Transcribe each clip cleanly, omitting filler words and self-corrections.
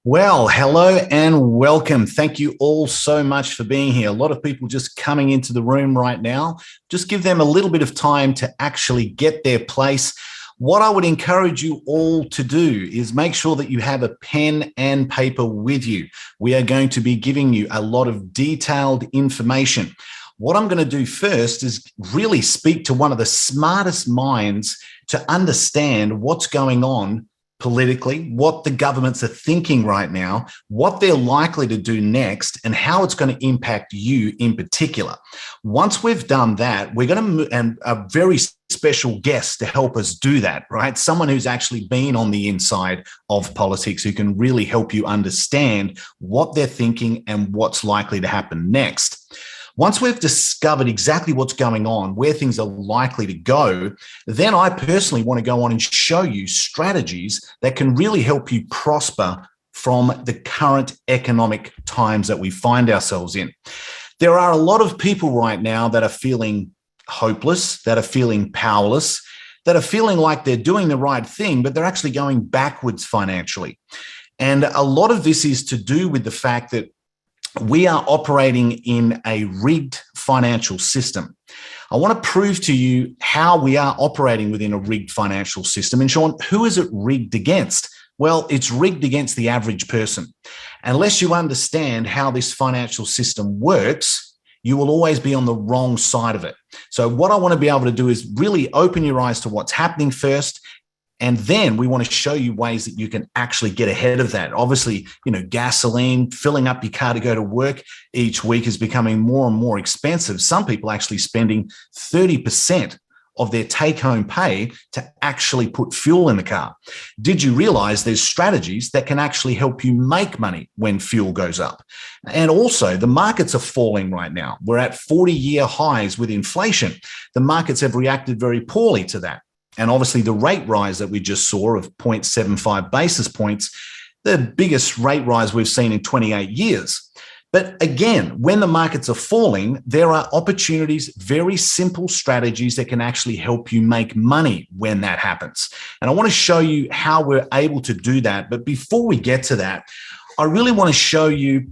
Well, hello and welcome. Thank you all so much for being here. A lot of people just coming into the room right now. Just give them a little bit of time to actually get their place. What I would encourage you all to do is make sure that you have a pen and paper with you. We are going to be giving you a lot of detailed information. What I'm going to do first is really speak to one of the smartest minds to understand what's going on politically, what the governments are thinking right now, what they're likely to do next, and how it's going to impact you in particular. Once we've done that, we're going to, and a very special guest to help us do that, right? Someone who's actually been on the inside of politics who can really help you understand what they're thinking and what's likely to happen next. Once we've discovered exactly what's going on, where things are likely to go, then I personally want to go on and show you strategies that can really help you prosper from the current economic times that we find ourselves in. There are a lot of people right now that are feeling hopeless, that are feeling powerless, that are feeling like they're doing the right thing, but they're actually going backwards financially. And a lot of this is to do with the fact that we are operating in a rigged financial system. I want to prove to you how we are operating within a rigged financial system. And Sean, who is it rigged against? Well, it's rigged against the average person. Unless you understand how this financial system works, you will always be on the wrong side of it. So what I want to be able to do is really open your eyes to what's happening first. And then we want to show you ways that you can actually get ahead of that. Obviously, gasoline, filling up your car to go to work each week is becoming more and more expensive. Some people actually spending 30% of their take-home pay to actually put fuel in the car. Did you realize there's strategies that can actually help you make money when fuel goes up? And also, the markets are falling right now. We're at 40-year highs with inflation. The markets have reacted very poorly to that. And obviously the rate rise that we just saw of 0.75 basis points, the biggest rate rise we've seen in 28 years. But again, when the markets are falling, there are opportunities, very simple strategies that can actually help you make money when that happens. And I want to show you how we're able to do that. But before we get to that, I really want to show you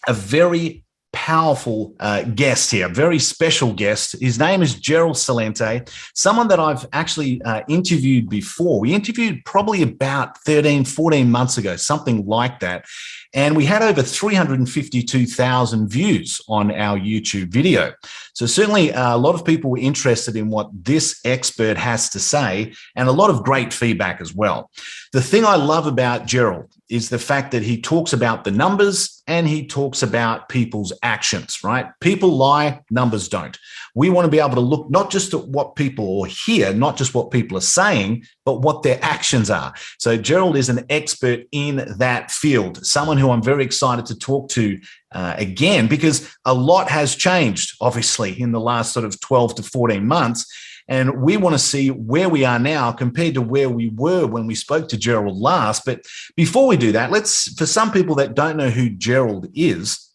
a very powerful guest here, very special guest. His name is Gerald Celente, someone that I've actually interviewed before. We interviewed probably about 13, 14 months ago, something like that. And we had over 352,000 views on our YouTube video. So certainly a lot of people were interested in what this expert has to say, and a lot of great feedback as well. The thing I love about Gerald is the fact that he talks about the numbers and he talks about people's actions, right? People lie, numbers don't. We want to be able to look not just at what people hear, not just what people are saying, but what their actions are. So Gerald is an expert in that field, someone who I'm very excited to talk to again, because a lot has changed, obviously, in the last sort of 12 to 14 months. And we want to see where we are now compared to where we were when we spoke to Gerald last. But before we do that, for some people that don't know who Gerald is,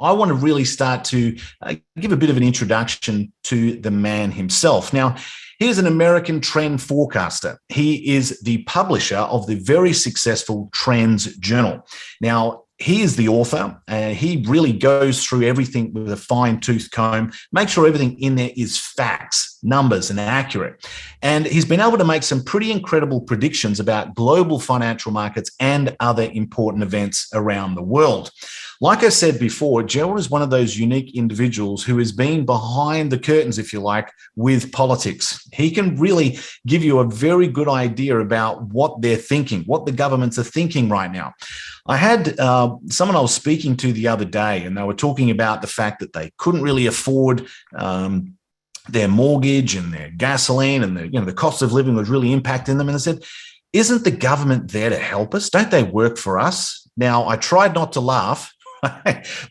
I want to really start to give a bit of an introduction to the man himself. Now, he's an American trend forecaster. He is the publisher of the very successful Trends Journal. Now, he is the author, and he really goes through everything with a fine-tooth comb, make sure everything in there is facts, numbers, and accurate. And he's been able to make some pretty incredible predictions about global financial markets and other important events around the world. Like I said before, Gerald is one of those unique individuals who has been behind the curtains, if you like, with politics. He can really give you a very good idea about what they're thinking, what the governments are thinking right now. I had someone I was speaking to the other day, and they were talking about the fact that they couldn't really afford their mortgage and their gasoline, and the cost of living was really impacting them. And I said, isn't the government there to help us? Don't they work for us? Now, I tried not to laugh.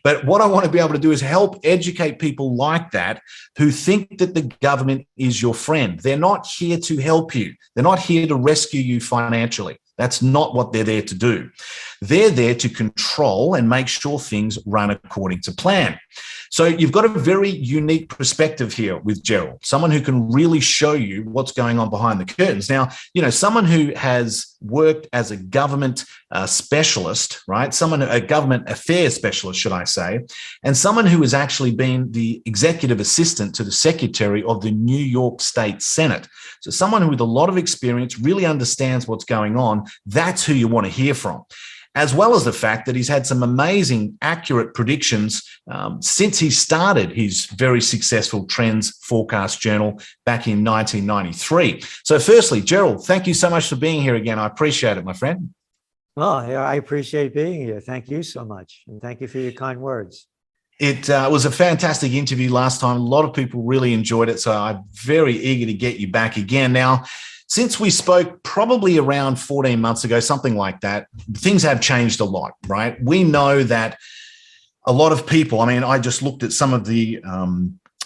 But what I want to be able to do is help educate people like that who think that the government is your friend. They're not here to help you. They're not here to rescue you financially. That's not what they're there to do. They're there to control and make sure things run according to plan. So you've got a very unique perspective here with Gerald, someone who can really show you what's going on behind the curtains. Now, someone who has worked as a government specialist, right? A government affairs specialist, should I say, and someone who has actually been the executive assistant to the secretary of the New York State Senate. So someone with a lot of experience, really understands what's going on. That's who you want to hear from, as well as the fact that he's had some amazing, accurate predictions since he started his very successful Trends Forecast Journal back in 1993. So firstly, Gerald, thank you so much for being here again. I appreciate it, my friend. Well, I appreciate being here. Thank you so much. And thank you for your kind words. It was a fantastic interview last time. A lot of people really enjoyed it. So I'm very eager to get you back again. Now, since we spoke probably around 14 months ago, something like that, things have changed a lot, right? We know that a lot of people, I just looked at some of the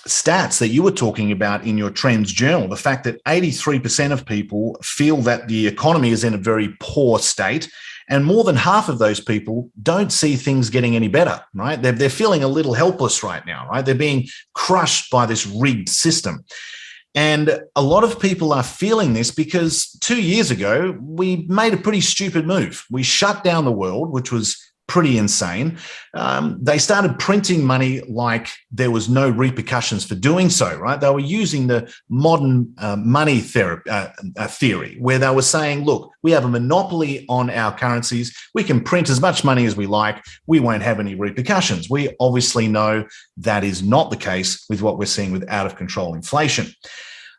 stats that you were talking about in your Trends Journal, the fact that 83% of people feel that the economy is in a very poor state. And more than half of those people don't see things getting any better, right? They're feeling a little helpless right now, right? They're being crushed by this rigged system. And a lot of people are feeling this because 2 years ago, we made a pretty stupid move. We shut down the world, which was pretty insane. They started printing money like there was no repercussions for doing so, right? They were using the modern money theory, where they were saying, look, we have a monopoly on our currencies. We can print as much money as we like. We won't have any repercussions. We obviously know that is not the case with what we're seeing with out of control inflation.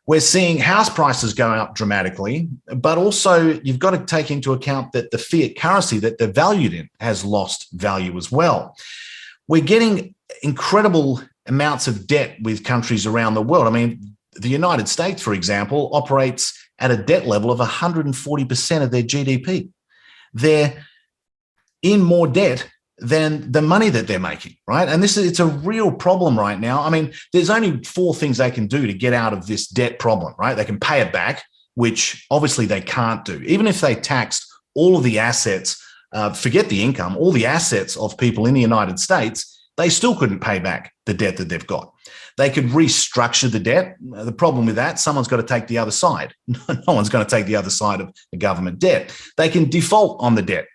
We're seeing house prices going up dramatically, but also you've got to take into account that the fiat currency that they're valued in has lost value as well. We're getting incredible amounts of debt with countries around the world. The United States, for example, operates at a debt level of 140% of their GDP. They're in more debt than the money that they're making, right? And it's a real problem right now. There's only 4 things they can do to get out of this debt problem, right? They can pay it back, which obviously they can't do. Even if they taxed all of the assets, forget the income, all the assets of people in the United States, they still couldn't pay back the debt that they've got. They could restructure the debt. The problem with that, someone's got to take the other side. No one's going to take the other side of the government debt. They can default on the debt.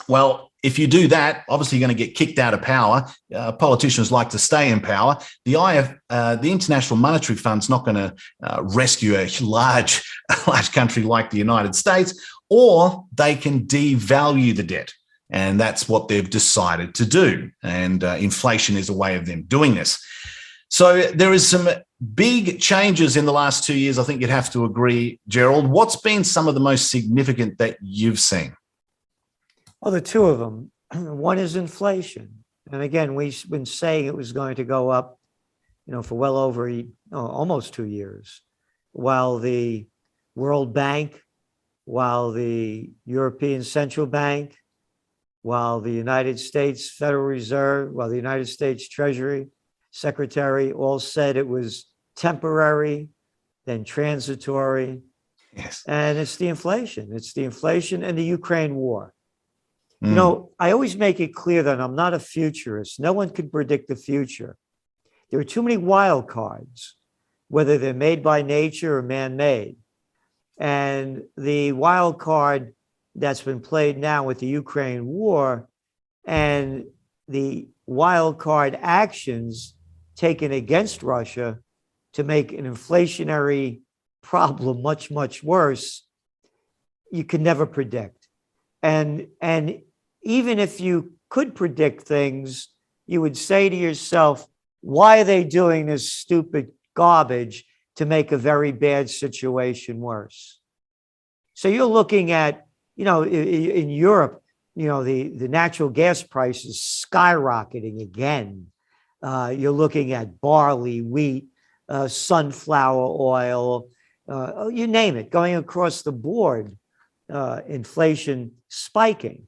Well, if you do that, obviously you're going to get kicked out of power. Politicians like to stay in power. The International Monetary Fund's not going to rescue a large country like the United States, or they can devalue the debt. And that's what they've decided to do. And inflation is a way of them doing this. So there is some big changes in the last 2 years. I think you'd have to agree, Gerald. What's been some of the most significant that you've seen? Well, the two of them. One is inflation. And again, we've been saying it was going to go up, for well over almost 2 years, while the World Bank, while the European Central Bank, while the United States Federal Reserve, while the United States Treasury Secretary all said it was temporary, then transitory. Yes. And it's the inflation. It's the inflation and the Ukraine war. I always make it clear that I'm not a futurist. No one can predict the future. There are too many wild cards, whether they're made by nature or man-made. And the wild card that's been played now with the Ukraine war and the wild card actions taken against Russia to make an inflationary problem much, much worse, you can never predict. And even if you could predict things, you would say to yourself, why are they doing this stupid garbage to make a very bad situation worse? So you're looking at, in Europe, the natural gas prices skyrocketing again. You're looking at barley, wheat, sunflower oil, you name it, going across the board, inflation spiking.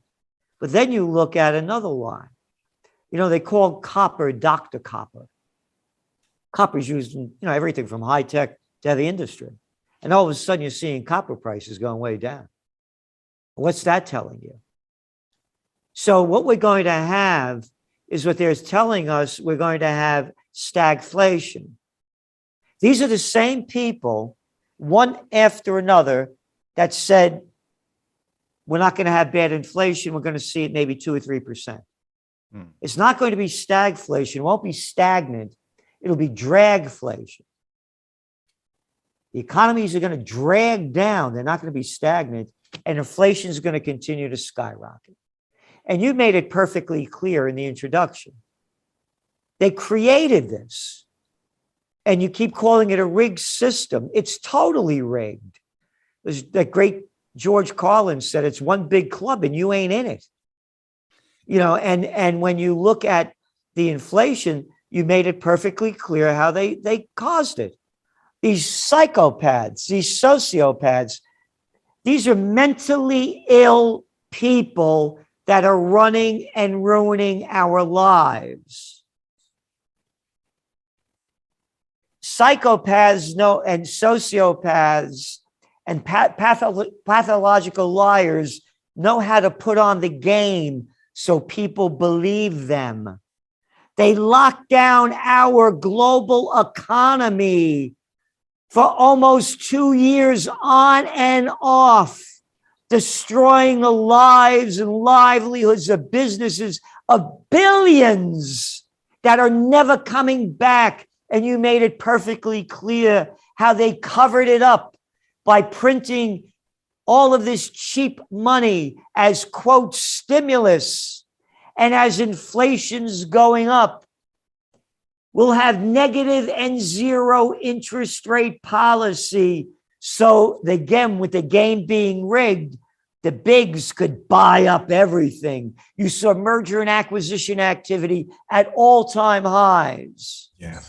But then you look at another line. They call copper Dr. Copper. Copper is used in everything from high tech to heavy industry. And all of a sudden you're seeing copper prices going way down. What's that telling you? So what we're going to have is what they're telling us, we're going to have stagflation. These are the same people, one after another, that said, we're not going to have bad inflation. We're going to see it maybe 2 or 3%. It's not going to be stagflation. It won't be stagnant. It'll be dragflation. The economies are going to drag down. They're not going to be stagnant. And inflation is going to continue to skyrocket. And you made it perfectly clear in the introduction. They created this. And you keep calling it a rigged system. It's totally rigged. There's that great George Carlin said, it's one big club and you ain't in it. You know, and when you look at the inflation, you made it perfectly clear how they caused it. These psychopaths, these sociopaths, these are mentally ill people that are running and ruining our lives. Psychopaths know, and sociopaths and pathological liars know how to put on the game so people believe them. They locked down our global economy for almost 2 years on and off, destroying the lives and livelihoods of businesses of billions that are never coming back. And you made it perfectly clear how they covered it up by printing all of this cheap money as, quote, stimulus. And as inflation's going up, we'll have negative and zero interest rate policy. So again, with the game being rigged, the bigs could buy up everything. You saw merger and acquisition activity at all-time highs. Yeah.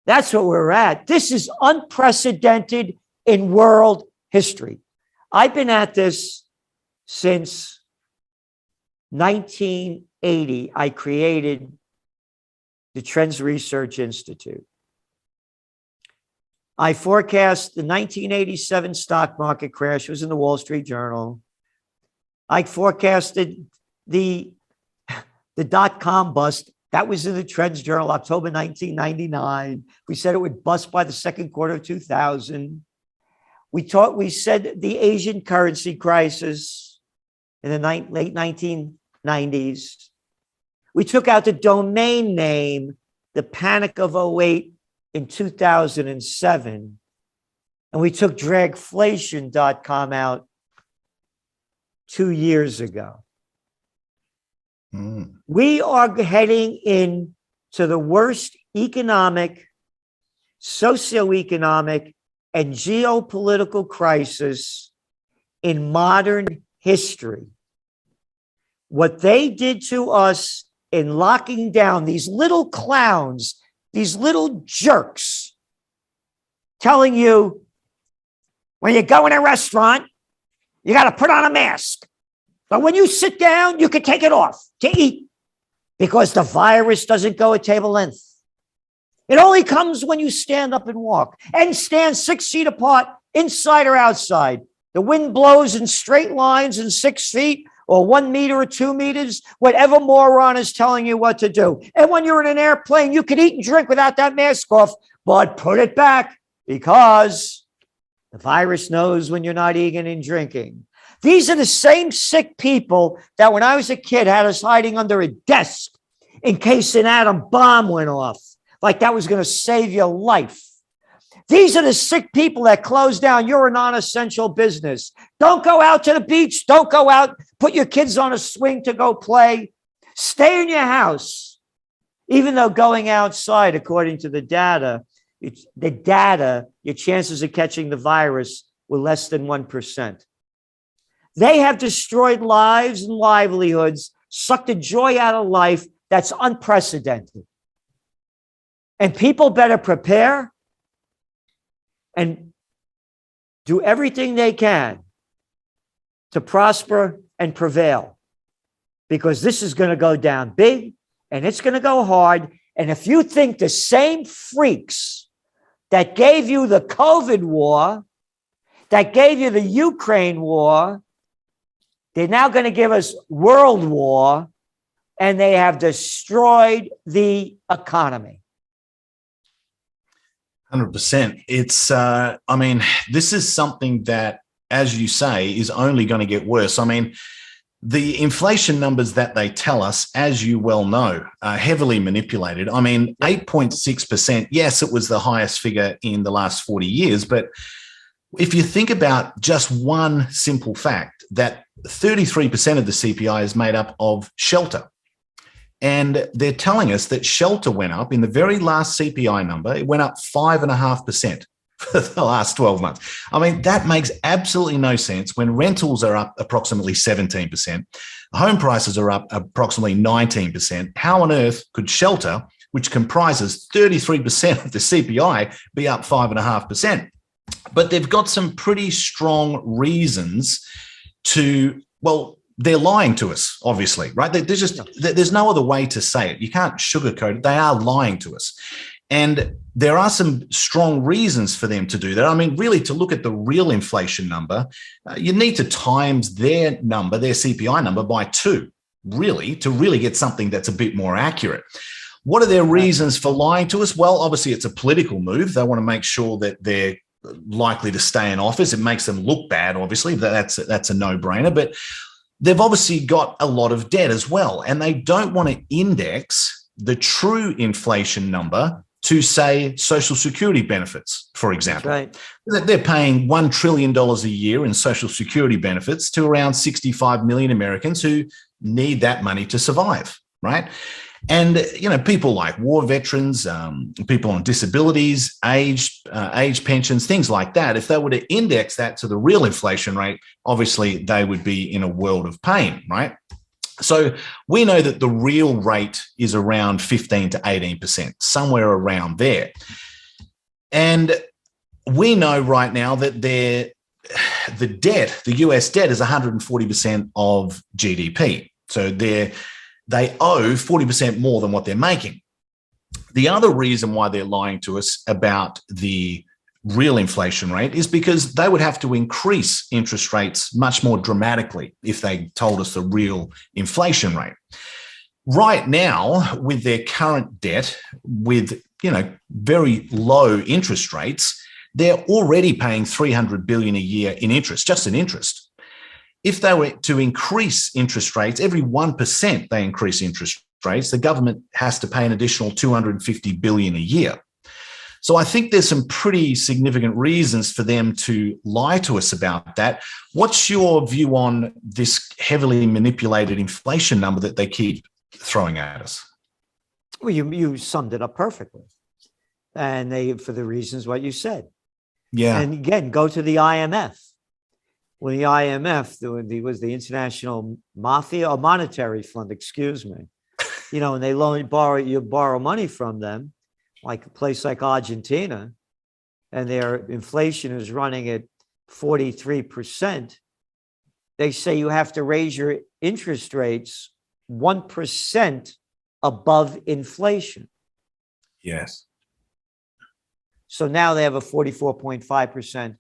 That's what we're at. This is unprecedented in world history. I've been at this since 1980. I created the Trends Research Institute. I forecast the 1987 stock market crash. It was in the Wall Street Journal. I forecasted the dot-com bust. That was in the Trends Journal, October 1999. We said it would bust by the second quarter of 2000. We said the Asian currency crisis in the late 1990s. We took out the domain name, the panic of 08 in 2007. And we took dragflation.com out 2 years ago. We are heading into the worst economic, socioeconomic, and geopolitical crisis in modern history. What they did to us in locking down these little clowns, these little jerks, telling you when you go in a restaurant, you got to put on a mask. But when you sit down, you can take it off to eat because the virus doesn't go at table length. It only comes when you stand up and walk and stand 6 feet apart, inside or outside. The wind blows in straight lines in 6 feet or 1 meter or 2 meters, whatever moron is telling you what to do. And when you're in an airplane, you can eat and drink without that mask off, but put it back because the virus knows when you're not eating and drinking. These are the same sick people that when I was a kid had us hiding under a desk in case an atom bomb went off, like that was going to save your life. These are the sick people that close down. You're a non-essential business. Don't go out to the beach. Don't go out. Put your kids on a swing to go play. Stay in your house. Even though going outside, according to the data, your chances of catching the virus were less than 1%. They have destroyed lives and livelihoods, sucked the joy out of life that's unprecedented. And people better prepare and do everything they can to prosper and prevail, because this is going to go down big and it's going to go hard. And if you think the same freaks that gave you the COVID war, that gave you the Ukraine war. They're now going to give us world war, and they have destroyed the economy. 100%. It's, I mean, this is something that, as you say, is only going to get worse. I mean, the inflation numbers that they tell us, as you well know, are heavily manipulated. I mean, 8.6%, yes, it was the highest figure in the last 40 years. But if you think about just one simple fact, that 33% of the CPI is made up of shelter. And they're telling us that shelter went up in the very last CPI number. It went up 5.5% for the last 12 months. I mean, that makes absolutely no sense when rentals are up approximately 17%. Home prices are up approximately 19%. How on earth could shelter, which comprises 33% of the CPI, be up 5.5%? But they've got some pretty strong reasons to, well, they're lying to us, obviously, right? There's no other way to say it. You can't sugarcoat it. They are lying to us. And there are some strong reasons for them to do that. I mean, really, to look at the real inflation number, you need to times their number, their CPI number, by 2, really, to really get something that's a bit more accurate. What are their reasons for lying to us? Well, obviously, it's a political move. They want to make sure that they're likely to stay in office. It makes them look bad, obviously. That's a no-brainer. But they've obviously got a lot of debt as well, and they don't want to index the true inflation number to, say, Social Security benefits, for example. Right. They're paying $1 trillion a year in Social Security benefits to around 65 million Americans who need that money to survive, right? And, you know, people like war veterans, people on disabilities, age pensions, things like that, if they were to index that to the real inflation rate, obviously they would be in a world of pain, right? So we know that the real rate is around 15 to 18%, somewhere around there. And we know right now that the debt, the US debt, is 140% of GDP. So they owe 40% more than what they're making. The other reason why they're lying to us about the real inflation rate is because they would have to increase interest rates much more dramatically if they told us the real inflation rate. Right now, with their current debt, with, you know, very low interest rates, they're already paying $300 billion a year in interest, just in interest. If they were to increase interest rates, every 1% they increase interest rates, the government has to pay an additional $250 billion a year. So I think there's some pretty significant reasons for them to lie to us about that. What's your view on this heavily manipulated inflation number that they keep throwing at us? Well, you summed it up perfectly. And they, for the reasons what you said. Yeah. And again, go to the IMF. When the IMF was the International Mafia or Monetary Fund, excuse me, you know, and they borrow money from them, like a place like Argentina, and their inflation is running at 43%. They say you have to raise your interest rates 1% above inflation. Yes. So now they have a 44.5%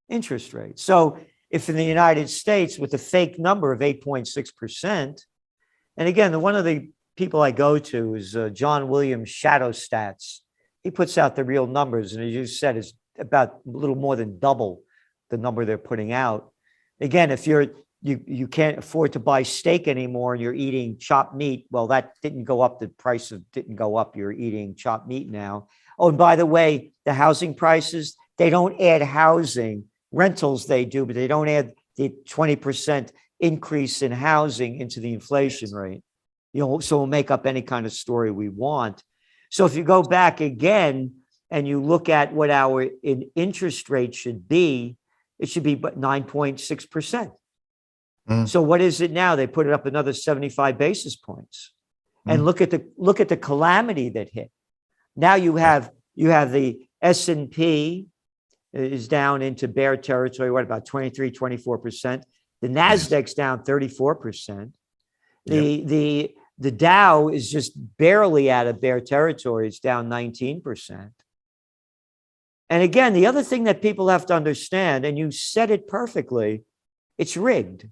interest rate. So if in the United States with a fake number of 8.6%, and again, one of the people I go to is John Williams Shadow Stats. He puts out the real numbers, and as you said, it's about a little more than double the number they're putting out. Again, if you can't afford to buy steak anymore and you're eating chopped meat, well, that didn't go up. The price didn't go up. You're eating chopped meat now. Oh, and by the way, the housing prices, they don't add housing. Rentals they do, but they don't add the 20% increase in housing into the inflation rate. You know, so we'll make up any kind of story we want. So if you go back again and you look at what our interest rate should be, it should be 9.6%. So what is it now? They put it up another 75 basis points. And look at the calamity that hit. Now you have the S&P is down into bear territory, what, about 23, 24%. The NASDAQ's down 34%. The Dow is just barely out of bear territory. It's down 19%. And again, the other thing that people have to understand, and you said it perfectly, it's rigged.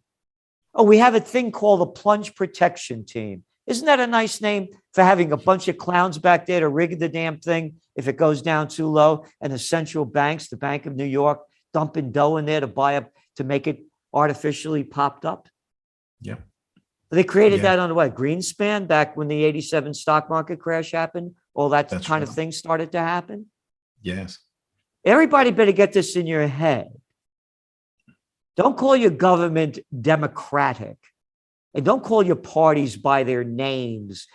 Oh, we have a thing called the plunge protection team. Isn't that a nice name for having a bunch of clowns back there to rig the damn thing if it goes down too low? And the central banks, the Bank of New York, dumping dough in there to buy up, to make it artificially popped up. Yeah. They created that on what, Greenspan, back when the 87 stock market crash happened? All that's kind of thing started to happen. Yes. Everybody better get this in your head. Don't call your government democratic. And don't call your parties by their names.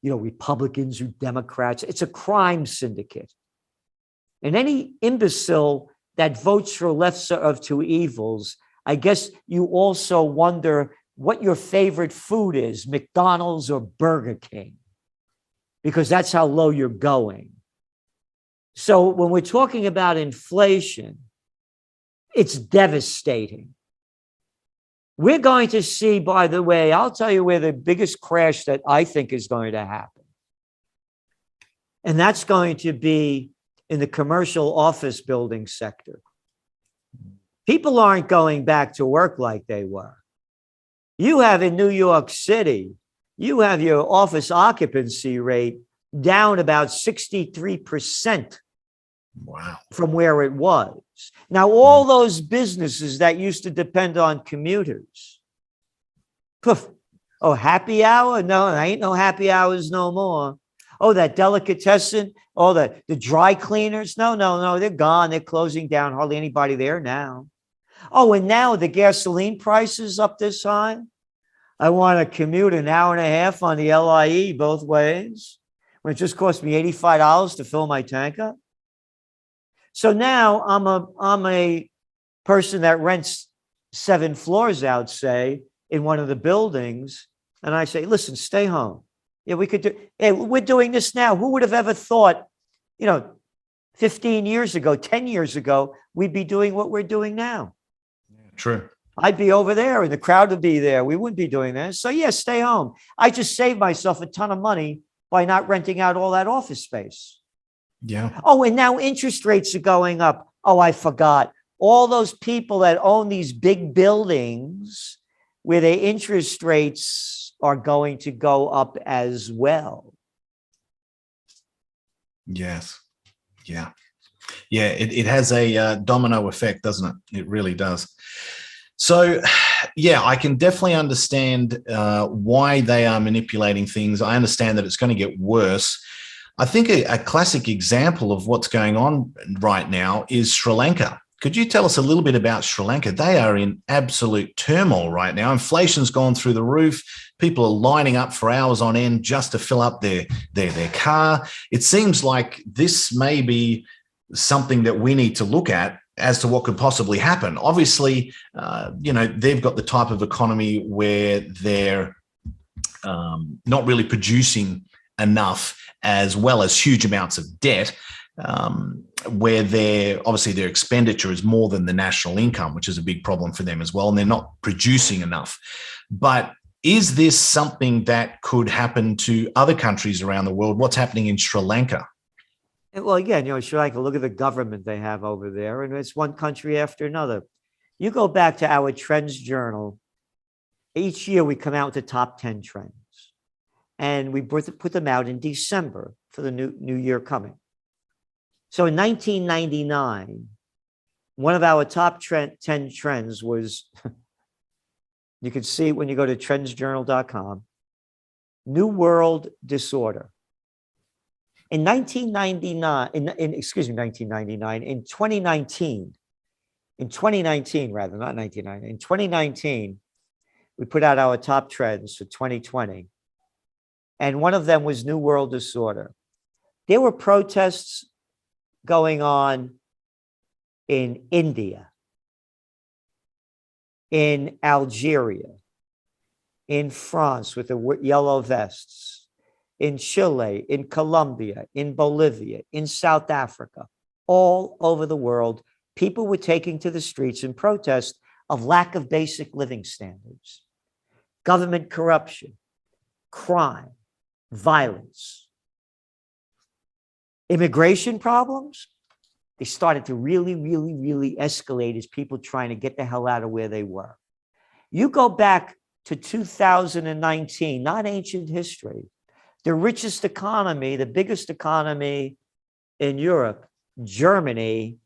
Republicans or Democrats. It's a crime syndicate. And any imbecile that votes for lesser of two evils, I guess you also wonder what your favorite food is, McDonald's or Burger King, because that's how low you're going. So when we're talking about inflation, it's devastating. We're going to see, by the way, I'll tell you where the biggest crash that I think is going to happen. And that's going to be in the commercial office building sector. People aren't going back to work like they were. You have in New York City, you have your office occupancy rate down about 63%. Wow. From where it was. Now, all those businesses that used to depend on commuters. Poof. Oh, happy hour? No, there ain't no happy hours no more. Oh, that delicatessen? Oh, the dry cleaners? No, they're gone. They're closing down. Hardly anybody there now. Oh, and now the gasoline prices up this high. I want to commute an hour and a half on the LIE both ways, when it just cost me $85 to fill my tank up. So now I'm a person that rents 7 floors out, say, in one of the buildings, and I say, listen, stay home. Yeah, we could do. Hey, we're doing this now. Who would have ever thought, 15 years ago, 10 years ago, we'd be doing what we're doing now? True. I'd be over there, and the crowd would be there. We wouldn't be doing that. So yeah, stay home. I just saved myself a ton of money by not renting out all that office space. Yeah. Oh, and now interest rates are going up. Oh, I forgot. All those people that own these big buildings where their interest rates are going to go up as well. Yes. Yeah. Yeah. It has a domino effect, doesn't it? It really does. So, yeah, I can definitely understand why they are manipulating things. I understand that it's going to get worse. I think a classic example of what's going on right now is Sri Lanka. Could you tell us a little bit about Sri Lanka? They are in absolute turmoil right now. Inflation's gone through the roof. People are lining up for hours on end just to fill up their car. It seems like this may be something that we need to look at as to what could possibly happen. Obviously, they've got the type of economy where they're not really producing enough, as well as huge amounts of debt, where their expenditure is more than the national income, which is a big problem for them as well, and they're not producing enough. But is this something that could happen to other countries around the world? What's happening in Sri Lanka? Well, again, Sri Lanka, look at the government they have over there, and it's one country after another. You go back to our Trends Journal. Each year we come out with the top 10 trends. And we put them out in December for the new year coming. So in 1999, one of our top 10 trends was, you can see it when you go to trendsjournal.com, New World Disorder. In 1999, in 2019, we put out our top trends for 2020. And one of them was New World Disorder. There were protests going on in India, in Algeria, in France with the yellow vests, in Chile, in Colombia, in Bolivia, in South Africa, all over the world. People were taking to the streets in protest of lack of basic living standards, government corruption, crime, violence, immigration problems. they started to really, really, really escalate as people trying to get the hell out of where they were. You go back to 2019, not ancient history, the richest economy, the biggest economy in Europe, Germany,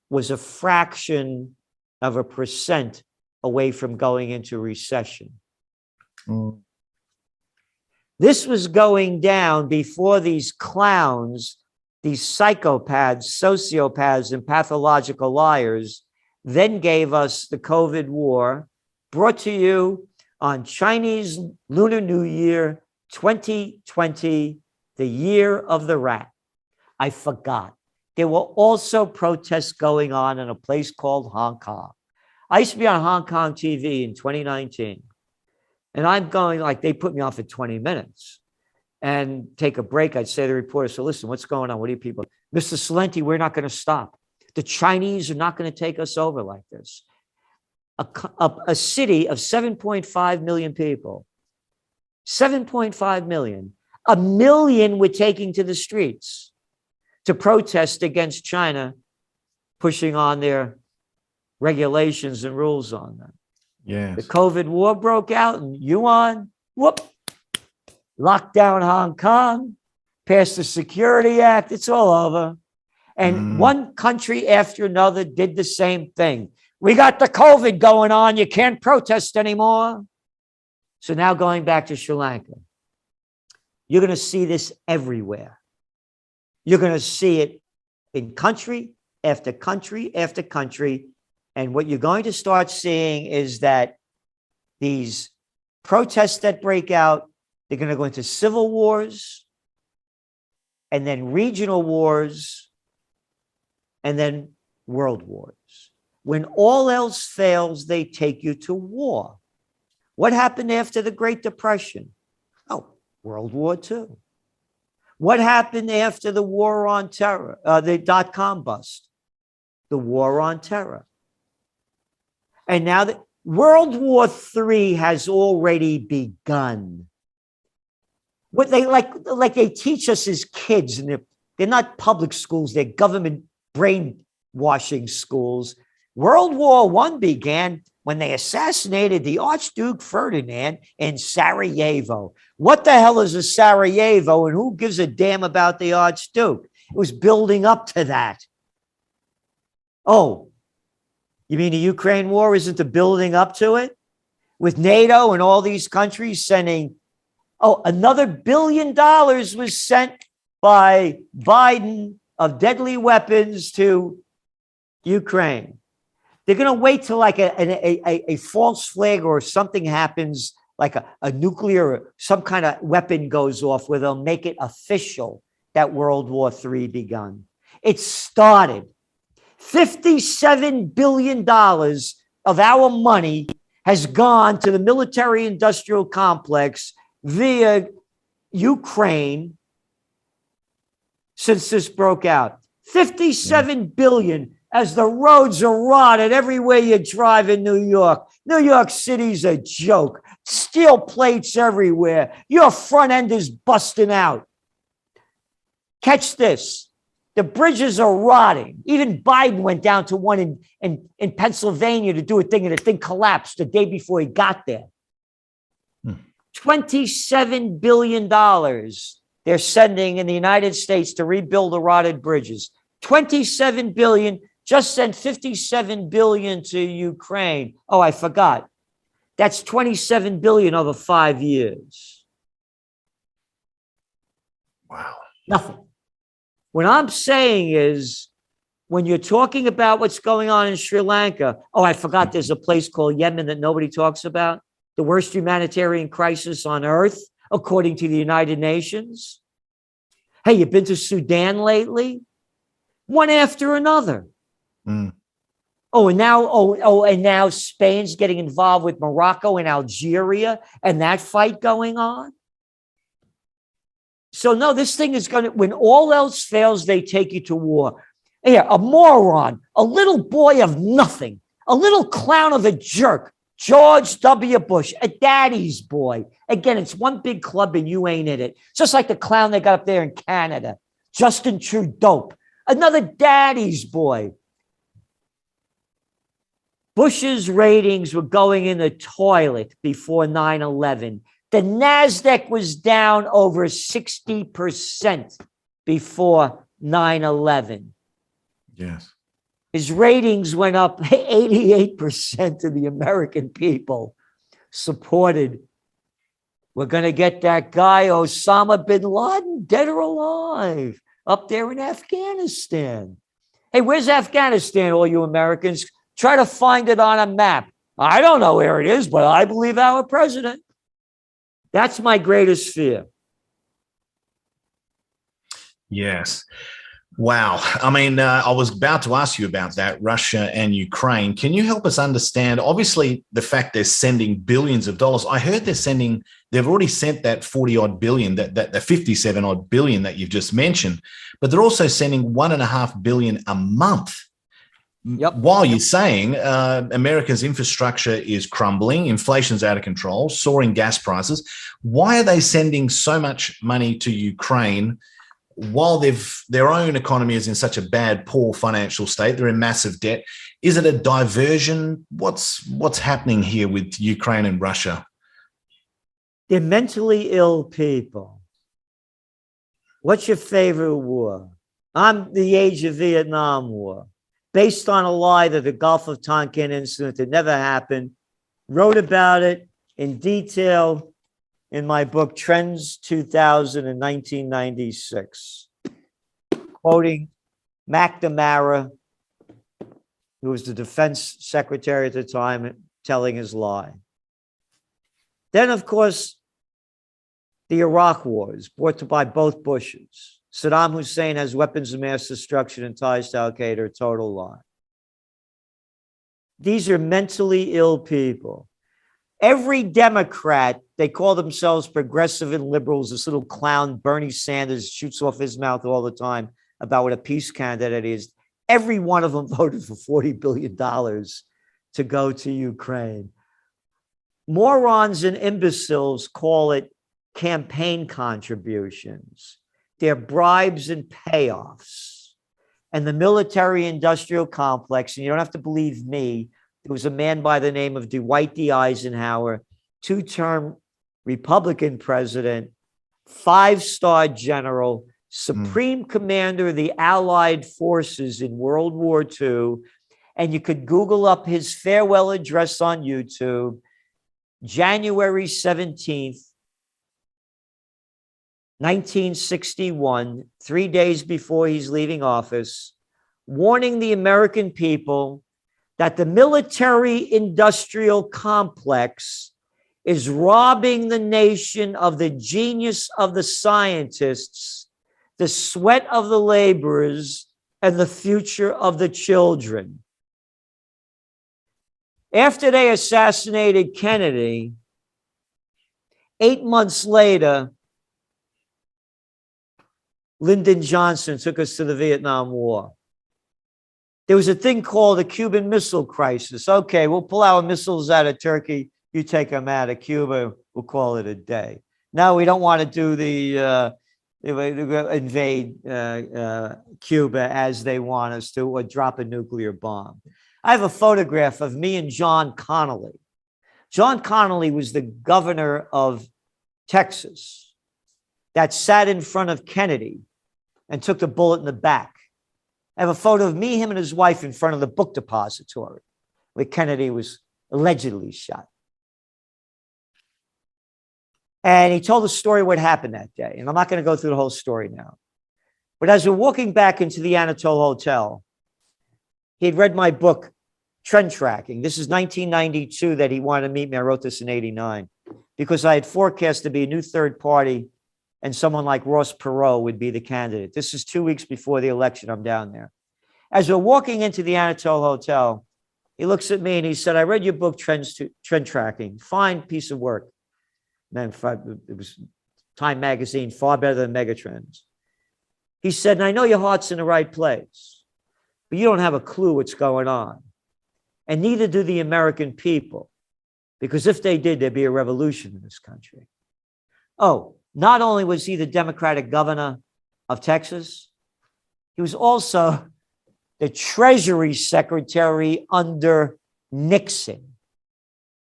was a fraction of a percent away from going into recession. This was going down before these clowns, these psychopaths, sociopaths, and pathological liars then gave us the COVID war, brought to you on Chinese Lunar New Year 2020, the year of the rat. I forgot. There were also protests going on in a place called Hong Kong. I used to be on Hong Kong TV in 2019. And I'm going, like, they put me on for 20 minutes and take a break. I'd say to the reporter, so listen, what's going on? What do you people? Mr. Celente, we're not going to stop. The Chinese are not going to take us over like this. A city of 7.5 million people, 7.5 million, 1 million were taking to the streets to protest against China pushing on their regulations and rules on them. Yes. The COVID war broke out in Yuan, locked down Hong Kong, passed the Security Act, it's all over. And one country after another did the same thing. We got the COVID going on, you can't protest anymore. So now going back to Sri Lanka, you're going to see this everywhere. You're going to see it in country after country after country. And what you're going to start seeing is that these protests that break out, they're going to go into civil wars, and then regional wars, and then world wars. When all else fails, they take you to war. What happened after the Great Depression? Oh, World War II. What happened after the war on terror, the dot-com bust? The war on terror. And now that World War III has already begun. What they like they teach us as kids, and they're not public schools, they're government brainwashing schools. World War I began when they assassinated the Archduke Ferdinand in Sarajevo. What the hell is a Sarajevo, and who gives a damn about the Archduke? It was building up to that. Oh, you mean the Ukraine war isn't the building up to it? With NATO and all these countries sending, another $1 billion was sent by Biden of deadly weapons to Ukraine. They're going to wait till like a false flag or something happens, like a nuclear, some kind of weapon goes off where they'll make it official that World War III begun. It started. $57 billion of our money has gone to the military-industrial complex via Ukraine since this broke out. $57 billion as the roads are rotted everywhere you drive in New York. New York City's a joke. Steel plates everywhere. Your front end is busting out. Catch this. The bridges are rotting. Even Biden went down to one in Pennsylvania to do a thing, and the thing collapsed the day before he got there. $27 billion they're sending in the United States to rebuild the rotted bridges. $27 billion. Just sent $57 billion to Ukraine. Oh, I forgot. That's $27 billion over 5 years. Wow. Nothing. What I'm saying is, when you're talking about what's going on in Sri Lanka, I forgot there's a place called Yemen that nobody talks about. The worst humanitarian crisis on earth, according to the United Nations. Hey, you been to Sudan lately? One after another. And now Spain's getting involved with Morocco and Algeria and that fight going on. So no, this thing is going to, when all else fails, they take you to war. Here, a moron, a little boy of nothing, a little clown of a jerk, George W. Bush, a daddy's boy. Again, it's one big club and you ain't in it. Just like the clown they got up there in Canada, Justin Trudeau. Another daddy's boy. Bush's ratings were going in the toilet before 9/11. The NASDAQ was down over 60% before 9/11. Yes. His ratings went up. 88% of the American people supported, we're going to get that guy Osama bin Laden, dead or alive, up there in Afghanistan. Hey, where's Afghanistan, all you Americans? Try to find it on a map. I don't know where it is, but I believe our president. That's my greatest fear. Yes. Wow. I mean, I was about to ask you about that, Russia and Ukraine. Can you help us understand, obviously, the fact they're sending billions of dollars? I heard they've already sent that 40 odd billion, that 57 odd billion that you've just mentioned, but they're also sending $1.5 billion a month. Yep. While you're saying America's infrastructure is crumbling, inflation's out of control, soaring gas prices, why are they sending so much money to Ukraine while their own economy is in such a bad, poor financial state? They're in massive debt. Is it a diversion? What's happening here with Ukraine and Russia? They're mentally ill people. What's your favorite war? I'm the age of Vietnam War, based on a lie that the Gulf of Tonkin incident that never happened. Wrote about it in detail in my book, Trends 2000 in 1996, quoting McNamara, who was the defense secretary at the time, telling his lie. Then, of course, the Iraq wars, brought by both Bushes. Saddam Hussein has weapons of mass destruction and ties to Al-Qaeda, a total lie. These are mentally ill people. Every Democrat, they call themselves progressive and liberals. This little clown, Bernie Sanders, shoots off his mouth all the time about what a peace candidate is. Every one of them voted for $40 billion to go to Ukraine. Morons and imbeciles call it campaign contributions. They're bribes and payoffs. And the military-industrial complex, and you don't have to believe me, there was a man by the name of Dwight D. Eisenhower, two-term Republican president, five-star general, supreme commander of the Allied forces in World War II. And you could Google up his farewell address on YouTube, January 17th, 1961, 3 days before he's leaving office, warning the American people that the military-industrial complex is robbing the nation of the genius of the scientists, the sweat of the laborers, and the future of the children. After they assassinated Kennedy, 8 months later, Lyndon Johnson took us to the Vietnam War. There was a thing called the Cuban Missile Crisis. Okay, we'll pull our missiles out of Turkey. You take them out of Cuba. We'll call it a day. Now we don't want to do the invade Cuba as they want us to, or drop a nuclear bomb. I have a photograph of me and John Connally. John Connally was the governor of Texas that sat in front of Kennedy and took the bullet in the back. I have a photo of me, him, and his wife in front of the book depository where Kennedy was allegedly shot. And he told the story of what happened that day. And I'm not going to go through the whole story now. But as we're walking back into the Anatole Hotel, he had read my book, Trend Tracking. This is 1992 that he wanted to meet me. I wrote this in 89 because I had forecast to be a new third party and someone like Ross Perot would be the candidate. This is 2 weeks before the election. I'm down there. As we're walking into the Anatole Hotel, he looks at me and he said, I read your book, Trend Tracking. Fine piece of work. Man, it was Time Magazine, far better than Megatrends. He said, and I know your heart's in the right place, but you don't have a clue what's going on. And neither do the American people, because if they did, there'd be a revolution in this country. Oh, not only was he the Democratic governor of Texas, He was also the Treasury Secretary under Nixon,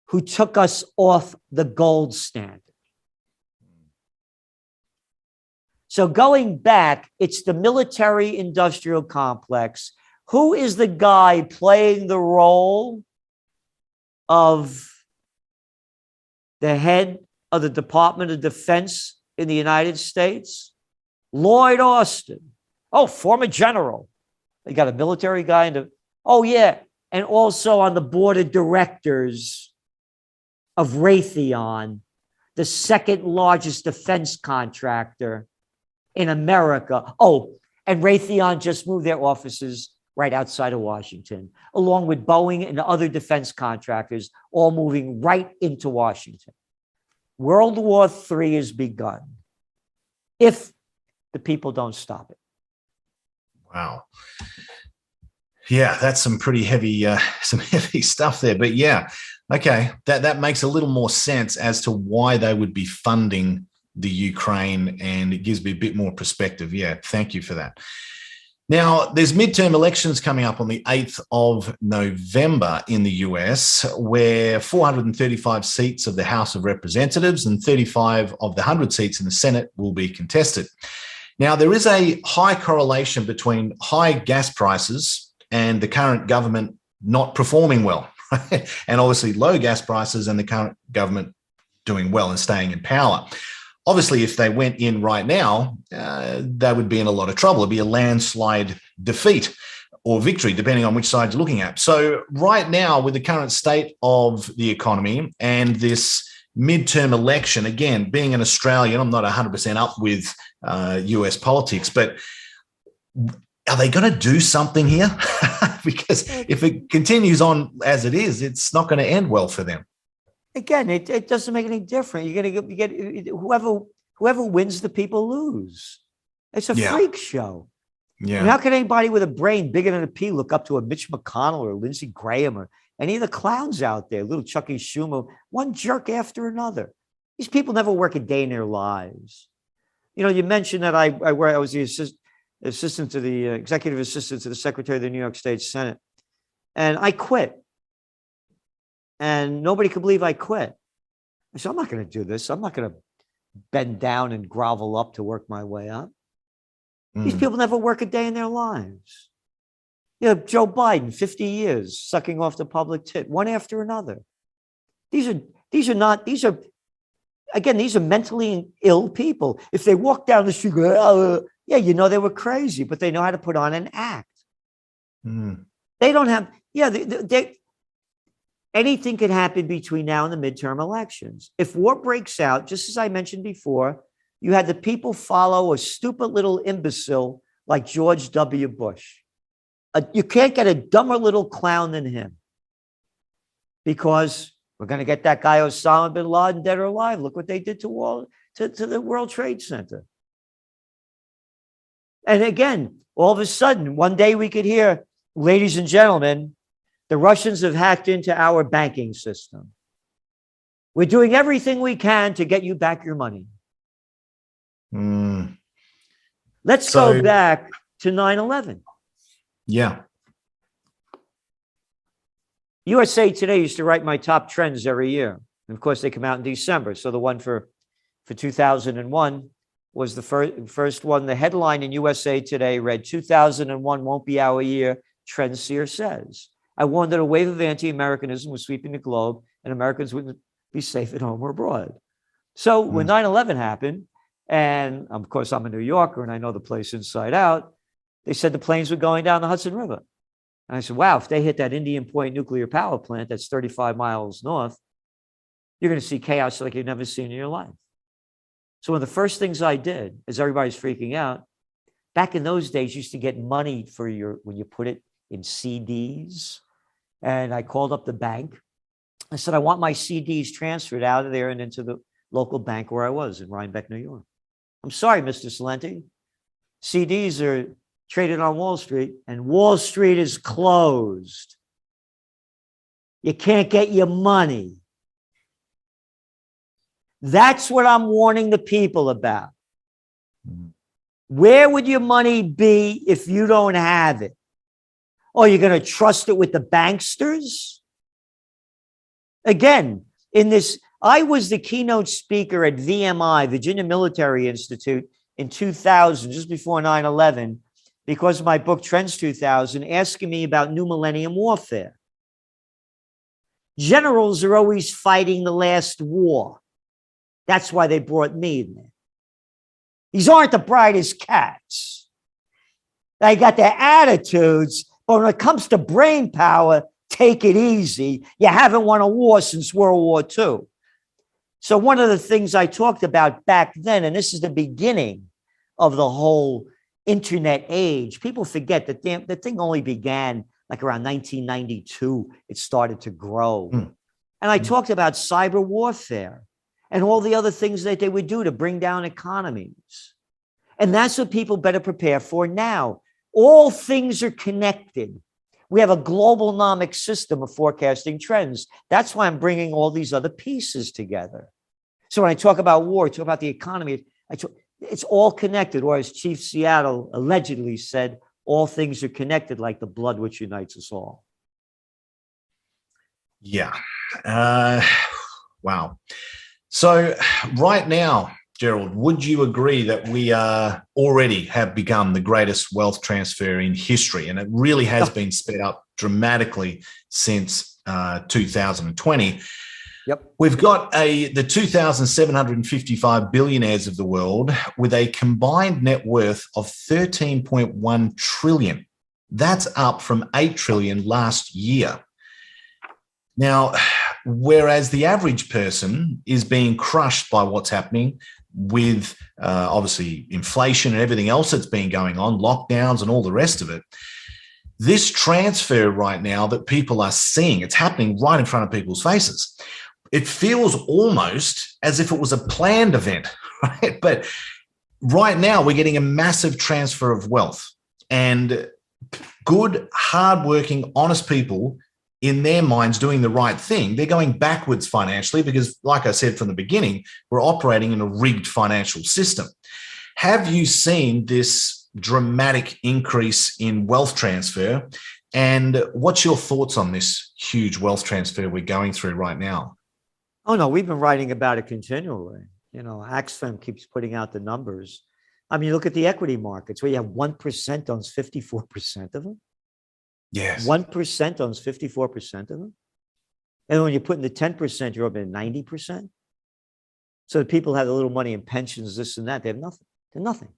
who took us off the gold standard. So going back, it's the military-industrial complex. Who is the guy playing the role of the head of the Department of Defense in the United States? Lloyd Austin. Oh, former general. They got a military guy. Oh, yeah. And also on the board of directors of Raytheon, the second largest defense contractor in America. Oh, and Raytheon just moved their offices right outside of Washington, along with Boeing and other defense contractors, all moving right into Washington. World War III has begun if the people don't stop it. Wow. Yeah, that's some pretty heavy, some heavy stuff there. But yeah, okay, that makes a little more sense as to why they would be funding the Ukraine, and it gives me a bit more perspective. Yeah, thank you for that. Now, there's midterm elections coming up on the 8th of November in the US, where 435 seats of the House of Representatives and 35 of the 100 seats in the Senate will be contested. Now, there is a high correlation between high gas prices and the current government not performing well, right? And obviously low gas prices and the current government doing well and staying in power. Obviously, if they went in right now, they would be in a lot of trouble. It'd be a landslide defeat or victory, depending on which side you're looking at. So right now, with the current state of the economy and this midterm election, again, being an Australian, I'm not 100% up with US politics, but are they going to do something here? Because if it continues on as it is, it's not going to end well for them. Again, it doesn't make any difference. You're going to get whoever wins, the people lose. It's a freak show. Yeah. And how can anybody with a brain bigger than a pea look up to a Mitch McConnell or Lindsey Graham or any of the clowns out there, little Chucky Schumer, one jerk after another? These people never work a day in their lives. You know, you mentioned that I was the assistant to the executive assistant to the Secretary of the New York State Senate, and I quit. And nobody could believe I quit. I said, I'm not going to do this. I'm not going to bend down and grovel up to work my way up. These people never work a day in their lives. You know, Joe Biden, 50 years, sucking off the public tit, one after another. These are mentally ill people. If they walk down the street, yeah, you know they were crazy, but they know how to put on an act. They don't have, anything could happen between now and the midterm elections. If war breaks out, just as I mentioned before, you had the people follow a stupid little imbecile like George W. Bush. You can't get a dumber little clown than him, because we're going to get that guy Osama bin Laden dead or alive. Look what they did to the World Trade Center. And again, all of a sudden, one day we could hear, ladies and gentlemen, the Russians have hacked into our banking system. We're doing everything we can to get you back your money. Let's go back to 9/11. Yeah. USA Today used to write my top trends every year. And of course, they come out in December. So the one for 2001 was the first one. The headline in USA Today read, 2001 won't be our year, Trendseer says. I warned that a wave of anti-Americanism was sweeping the globe and Americans wouldn't be safe at home or abroad. So when 9/11 happened, and of course I'm a New Yorker and I know the place inside out, they said the planes were going down the Hudson River. And I said, wow, if they hit that Indian Point nuclear power plant that's 35 miles north, you're going to see chaos like you've never seen in your life. So one of the first things I did, as everybody's freaking out, back in those days, you used to get money for when you put it in CDs. And I called up the bank. I said, I want my CDs transferred out of there and into the local bank where I was in Rhinebeck, New York. I'm sorry, Mr. Celente. CDs are traded on Wall Street, and Wall Street is closed. You can't get your money. That's what I'm warning the people about. Where would your money be if you don't have it? Oh, you're going to trust it with the banksters? Again, I was the keynote speaker at VMI, Virginia Military Institute, in 2000, just before 9/11, because of my book, Trends 2000, asking me about new millennium warfare. Generals are always fighting the last war. That's why they brought me in there. These aren't the brightest cats. They got their attitudes, but when it comes to brain power, take it easy. You haven't won a war since World War II. So one of the things I talked about back then, and this is the beginning of the whole internet age, people forget that the thing only began like around 1992. It started to grow. And I talked about cyber warfare and all the other things that they would do to bring down economies. And that's what people better prepare for now. All things are connected. We have a globalnomic system of forecasting trends. That's why I'm bringing all these other pieces together. So when I talk about war, talk about the economy, it's all connected. Or as Chief Seattle allegedly said, all things are connected like the blood which unites us all. Yeah. Wow. So right now, Gerald, would you agree that we already have become the greatest wealth transfer in history? And it really has been sped up dramatically since 2020. Yep. We've got the 2,755 billionaires of the world with a combined net worth of 13.1 trillion. That's up from 8 trillion last year. Now, whereas the average person is being crushed by what's happening with obviously inflation and everything else that's been going on, lockdowns and all the rest of it, this transfer right now that people are seeing, it's happening right in front of people's faces. It feels almost as if it was a planned event, right? But right now we're getting a massive transfer of wealth, and good, hardworking, honest people in their minds doing the right thing, they're going backwards financially because, like I said from the beginning, we're operating in a rigged financial system. Have you seen this dramatic increase in wealth transfer? And what's your thoughts on this huge wealth transfer we're going through right now? Oh, no, we've been writing about it continually. You know, Axfam keeps putting out the numbers. I mean, look at the equity markets where you have 1% owns 54% of them. Yes. 1% owns 54% of them. And when you put in the 10%, you're up at 90%. So the people have a little money in pensions, this and that. They have nothing. They're nothing.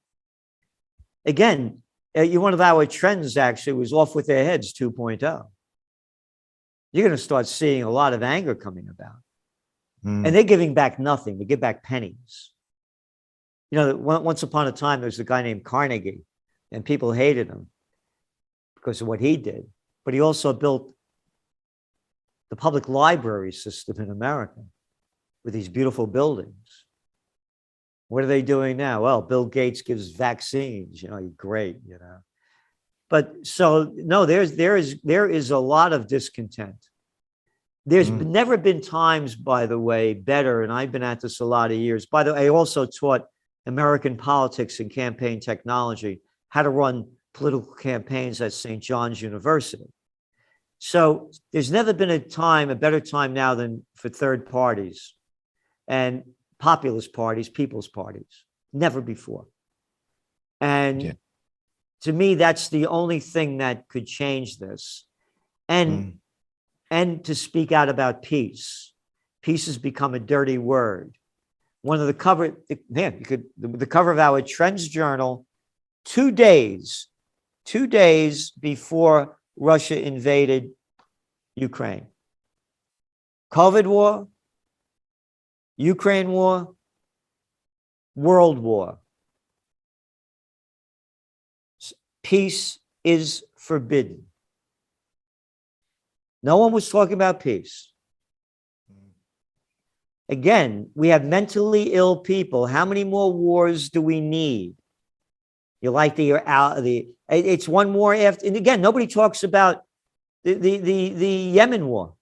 Again, one of our trends actually was off with their heads 2.0. You're going to start seeing a lot of anger coming about. And they're giving back nothing. They give back pennies. You know, once upon a time, there was a guy named Carnegie, and people hated him because of what he did. But he also built the public library system in America with these beautiful buildings. What are they doing now? Well, Bill Gates gives vaccines. You know, great. You know, but so no, there is a lot of discontent. There's never been times, by the way, better, and I've been at this a lot of years. By the way, I also taught American politics and campaign technology, how to run political campaigns at St. John's University. So there's never been a better time now than for third parties and populist parties, people's parties. Never before. And to me, that's the only thing that could change this. And to speak out about peace. Peace has become a dirty word. One of the cover, the cover of our Trends Journal, 2 days before Russia invaded Ukraine. COVID war, Ukraine war, world war. Peace is forbidden. No one was talking about peace. Again, we have mentally ill people. How many more wars do we need? You like it's one war after, and again, nobody talks about the Yemen war.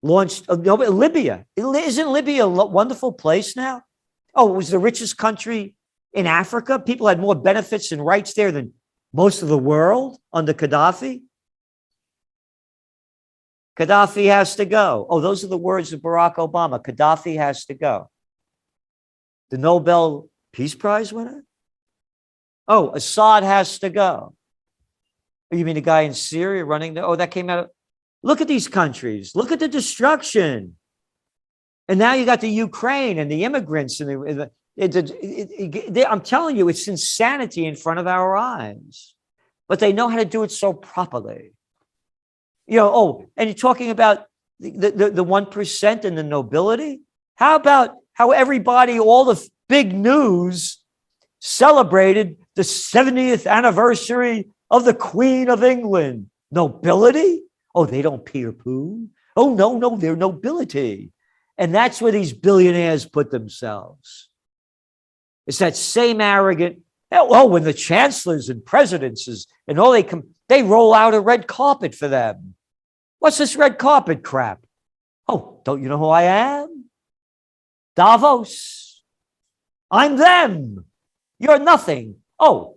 Launched Libya. Isn't Libya a wonderful place now? Oh, it was the richest country In Africa, people had more benefits and rights there than most of the world under Gaddafi. Gaddafi has to go. Oh, those are the words of Barack Obama. Gaddafi has to go. The Nobel Peace Prize winner? Oh, Assad has to go. You mean the guy in Syria running the, oh, that came out of, look at these countries. Look at the destruction. And now you got the Ukraine and the immigrants. And I'm telling you, it's insanity in front of our eyes. But they know how to do it so properly. You know, oh, and you're talking about the 1% and the nobility? How about how everybody, all the big news celebrated the 70th anniversary of the Queen of England? Nobility? Oh, they don't poo. Oh, no, they're nobility. And that's where these billionaires put themselves. It's that same arrogant, oh, when the chancellors and presidents and all they roll out a red carpet for them. What's this red carpet crap? Oh, don't you know who I am? Davos. I'm them. You're nothing. Oh,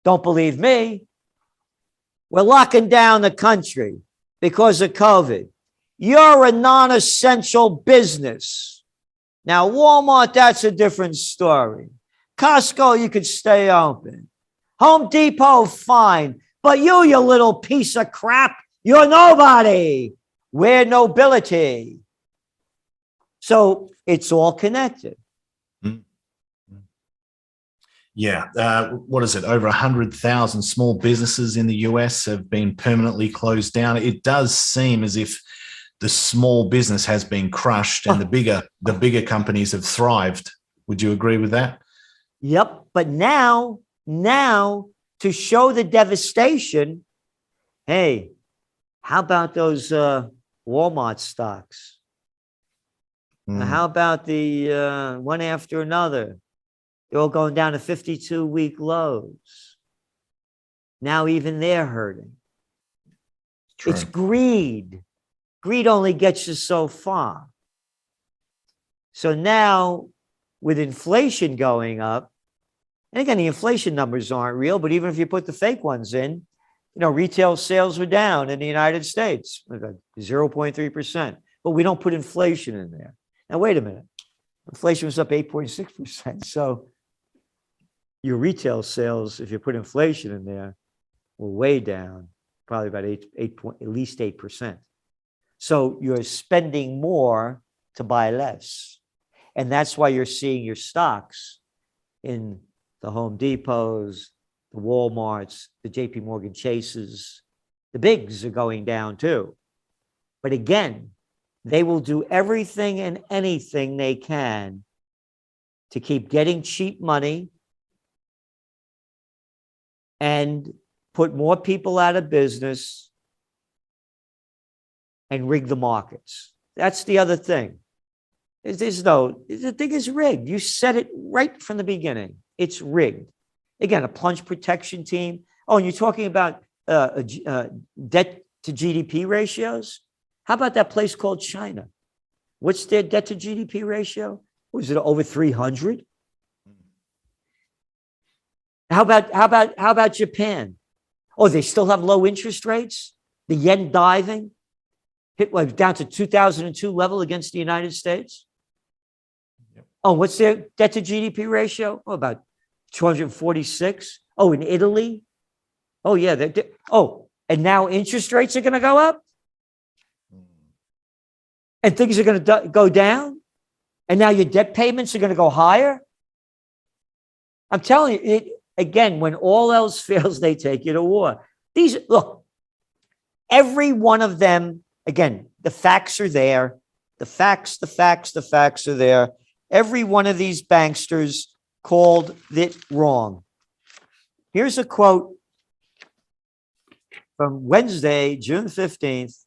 don't believe me. We're locking down the country because of COVID. You're a non-essential business. Now, Walmart, that's a different story. Costco, you could stay open. Home Depot, fine. But you little piece of crap, you're nobody. We're nobility. So it's all connected. Yeah. What is it? Over 100,000 small businesses in the US have been permanently closed down. It does seem as if the small business has been crushed and the bigger companies have thrived. Would you agree with that? Yep. But now to show the devastation, hey, how about those Walmart stocks? How about the one after another? They're all going down to 52-week lows. Now even they're hurting. True. It's greed. Greed only gets you so far. So now with inflation going up, and again, the inflation numbers aren't real, but even if you put the fake ones in, you know, retail sales were down in the United States, 0.3%, but we don't put inflation in there. Now, wait a minute. Inflation was up 8.6%. So your retail sales, if you put inflation in there, were way down, probably about at least 8%. So you're spending more to buy less. And that's why you're seeing your stocks in the Home Depots, the Walmarts, the JP Morgan Chases, the bigs are going down too. But again, they will do everything and anything they can to keep getting cheap money and put more people out of business and rig the markets. That's the other thing. The thing is rigged. You said it right from the beginning. It's rigged. Again, a plunge protection team. Oh, and you're talking about debt to GDP ratios? How about that place called China? What's their debt to GDP ratio? Was it over 300? How about Japan? Oh, they still have low interest rates? The yen diving? Hit down to 2002 level against the United States? Yep. Oh, what's their debt to GDP ratio? Oh, about 246. Oh, in Italy? Oh, yeah. And now interest rates are going to go up? And things are going to go down? And now your debt payments are going to go higher? I'm telling you, again, when all else fails, they take you to war. Look, every one of them, again, the facts are there. The facts are there. Every one of these banksters called it wrong. Here's a quote from Wednesday, June 15th.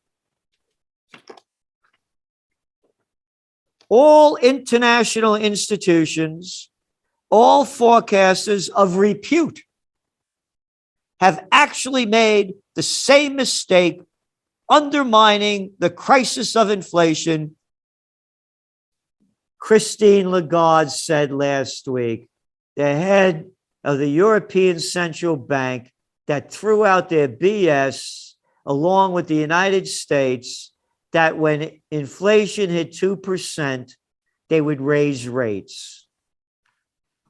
All international institutions, all forecasters of repute have actually made the same mistake, undermining the crisis of inflation. Christine Lagarde said last week the head of the European Central Bank that threw out their BS along with the United States that when inflation hit 2%, they would raise rates.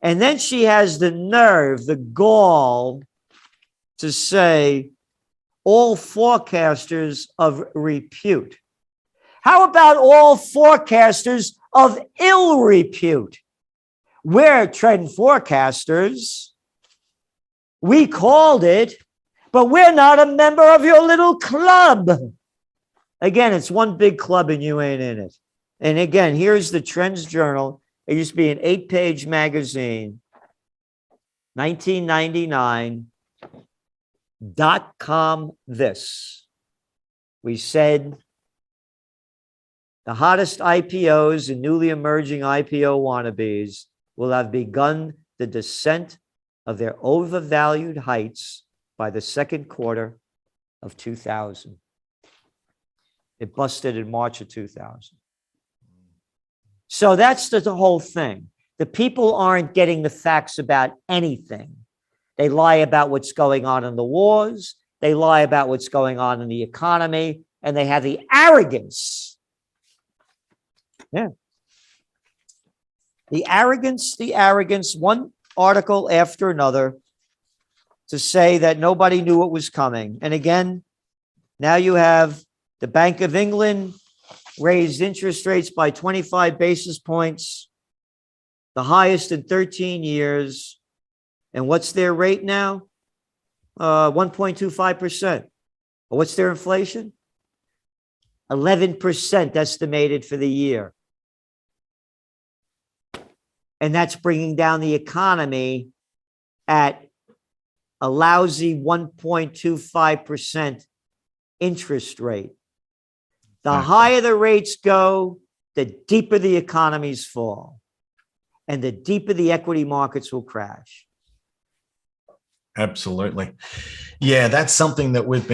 And then she has the nerve, the gall to say all forecasters of repute. How about all forecasters of ill repute? We're trend forecasters. We called it, but we're not a member of your little club. Again, it's one big club and you ain't in it. And again, here's the Trends Journal. It used to be an 8-page magazine, 1999. .com this. We said the hottest IPOs and newly emerging IPO wannabes will have begun the descent of their overvalued heights by the second quarter of 2000. It busted in March of 2000. So that's the whole thing. The people aren't getting the facts about anything. They lie about what's going on in the wars. They lie about what's going on in the economy. And they have the arrogance. Yeah. The arrogance, one article after another to say that nobody knew what was coming. And again, now you have the Bank of England raised interest rates by 25 basis points, the highest in 13 years. And what's their rate now? 1.25%. What's their inflation? 11% estimated for the year. And that's bringing down the economy at a lousy 1.25% interest rate. The higher the rates go, the deeper the economies fall. And the deeper the equity markets will crash. Absolutely. Yeah, that's something that we've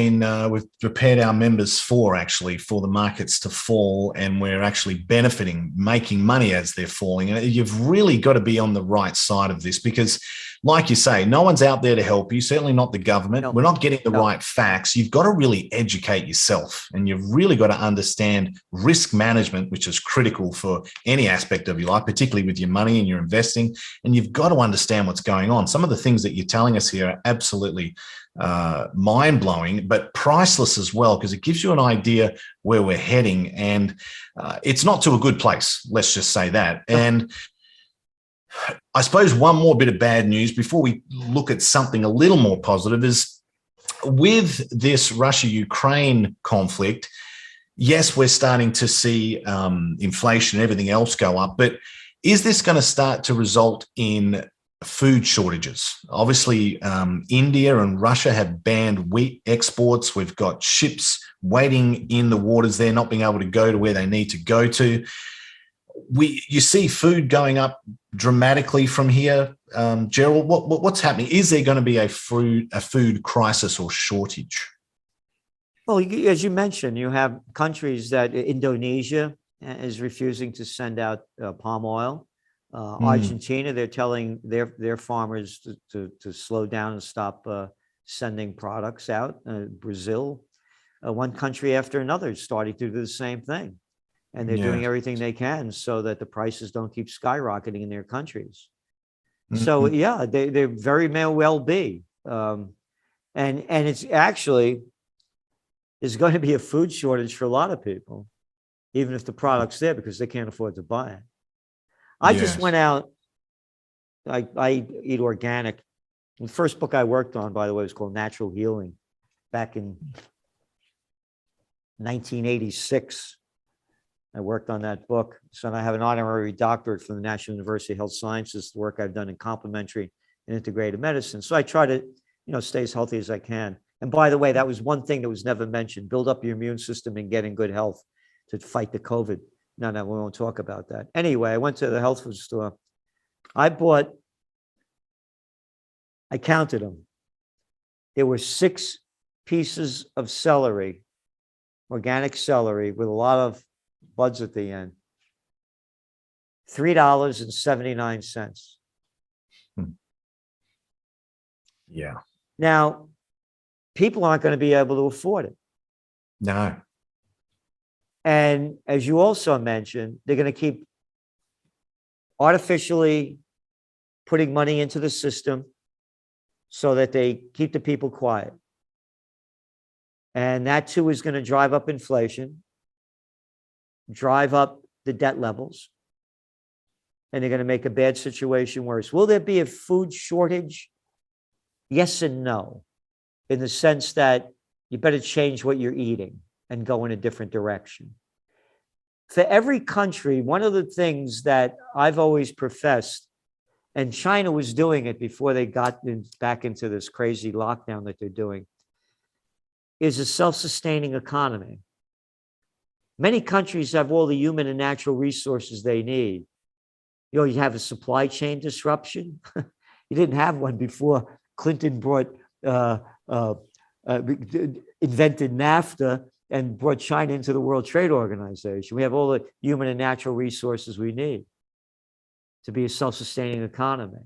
prepared our members for, actually, for the markets to fall, and we're actually benefiting, making money as they're falling. And you've really got to be on the right side of this because, like you say, no one's out there to help you, certainly not the government. No. We're not getting the right facts. You've got to really educate yourself, and you've really got to understand risk management, which is critical for any aspect of your life, particularly with your money and your investing. And you've got to understand what's going on. Some of the things that you're telling us here are absolutely mind-blowing, but priceless as well, because it gives you an idea where we're heading, and it's not to a good place, let's just say that. And I suppose one more bit of bad news before we look at something a little more positive is with this Russia-Ukraine conflict, yes, we're starting to see inflation and everything else go up, but is this going to start to result in food shortages? Obviously, India and Russia have banned wheat exports. We've got ships waiting in the waters there, not being able to go to where they need to go to. You see food going up dramatically from here. Gerald, what's happening? Is there going to be a food crisis or shortage? Well, as you mentioned, you have countries that Indonesia is refusing to send out palm oil. Argentina, they're telling their farmers to slow down and stop sending products out. Brazil, one country after another is starting to do the same thing. And they're doing everything they can so that the prices don't keep skyrocketing in their countries. So, yeah, they very may well be. And it's actually, there's going to be a food shortage for a lot of people, even if the product's there because they can't afford to buy it. I just went out. I eat organic. The first book I worked on, by the way, was called Natural Healing back in 1986. I worked on that book. So I have an honorary doctorate from the National University of Health Sciences, the work I've done in complementary and integrative medicine. So I try to, stay as healthy as I can. And by the way, that was one thing that was never mentioned. Build up your immune system and get in good health to fight the COVID. No, we won't talk about that. Anyway, I went to the health food store. I counted them. There were 6 pieces of celery, organic celery with a lot of buds at the end. $3.79. Yeah. Now, people aren't going to be able to afford it. No. And as you also mentioned, they're going to keep artificially putting money into the system so that they keep the people quiet. And that too is going to drive up inflation, drive up the debt levels, and they're going to make a bad situation worse. Will there be a food shortage? Yes and no, in the sense that you better change what you're eating and go in a different direction. For every country, one of the things that I've always professed, and China was doing it before they got back into this crazy lockdown that they're doing, is a self-sustaining economy. Many countries have all the human and natural resources they need. You have a supply chain disruption. You didn't have one before Clinton invented NAFTA and brought China into the World Trade Organization. We have all the human and natural resources we need to be a self-sustaining economy.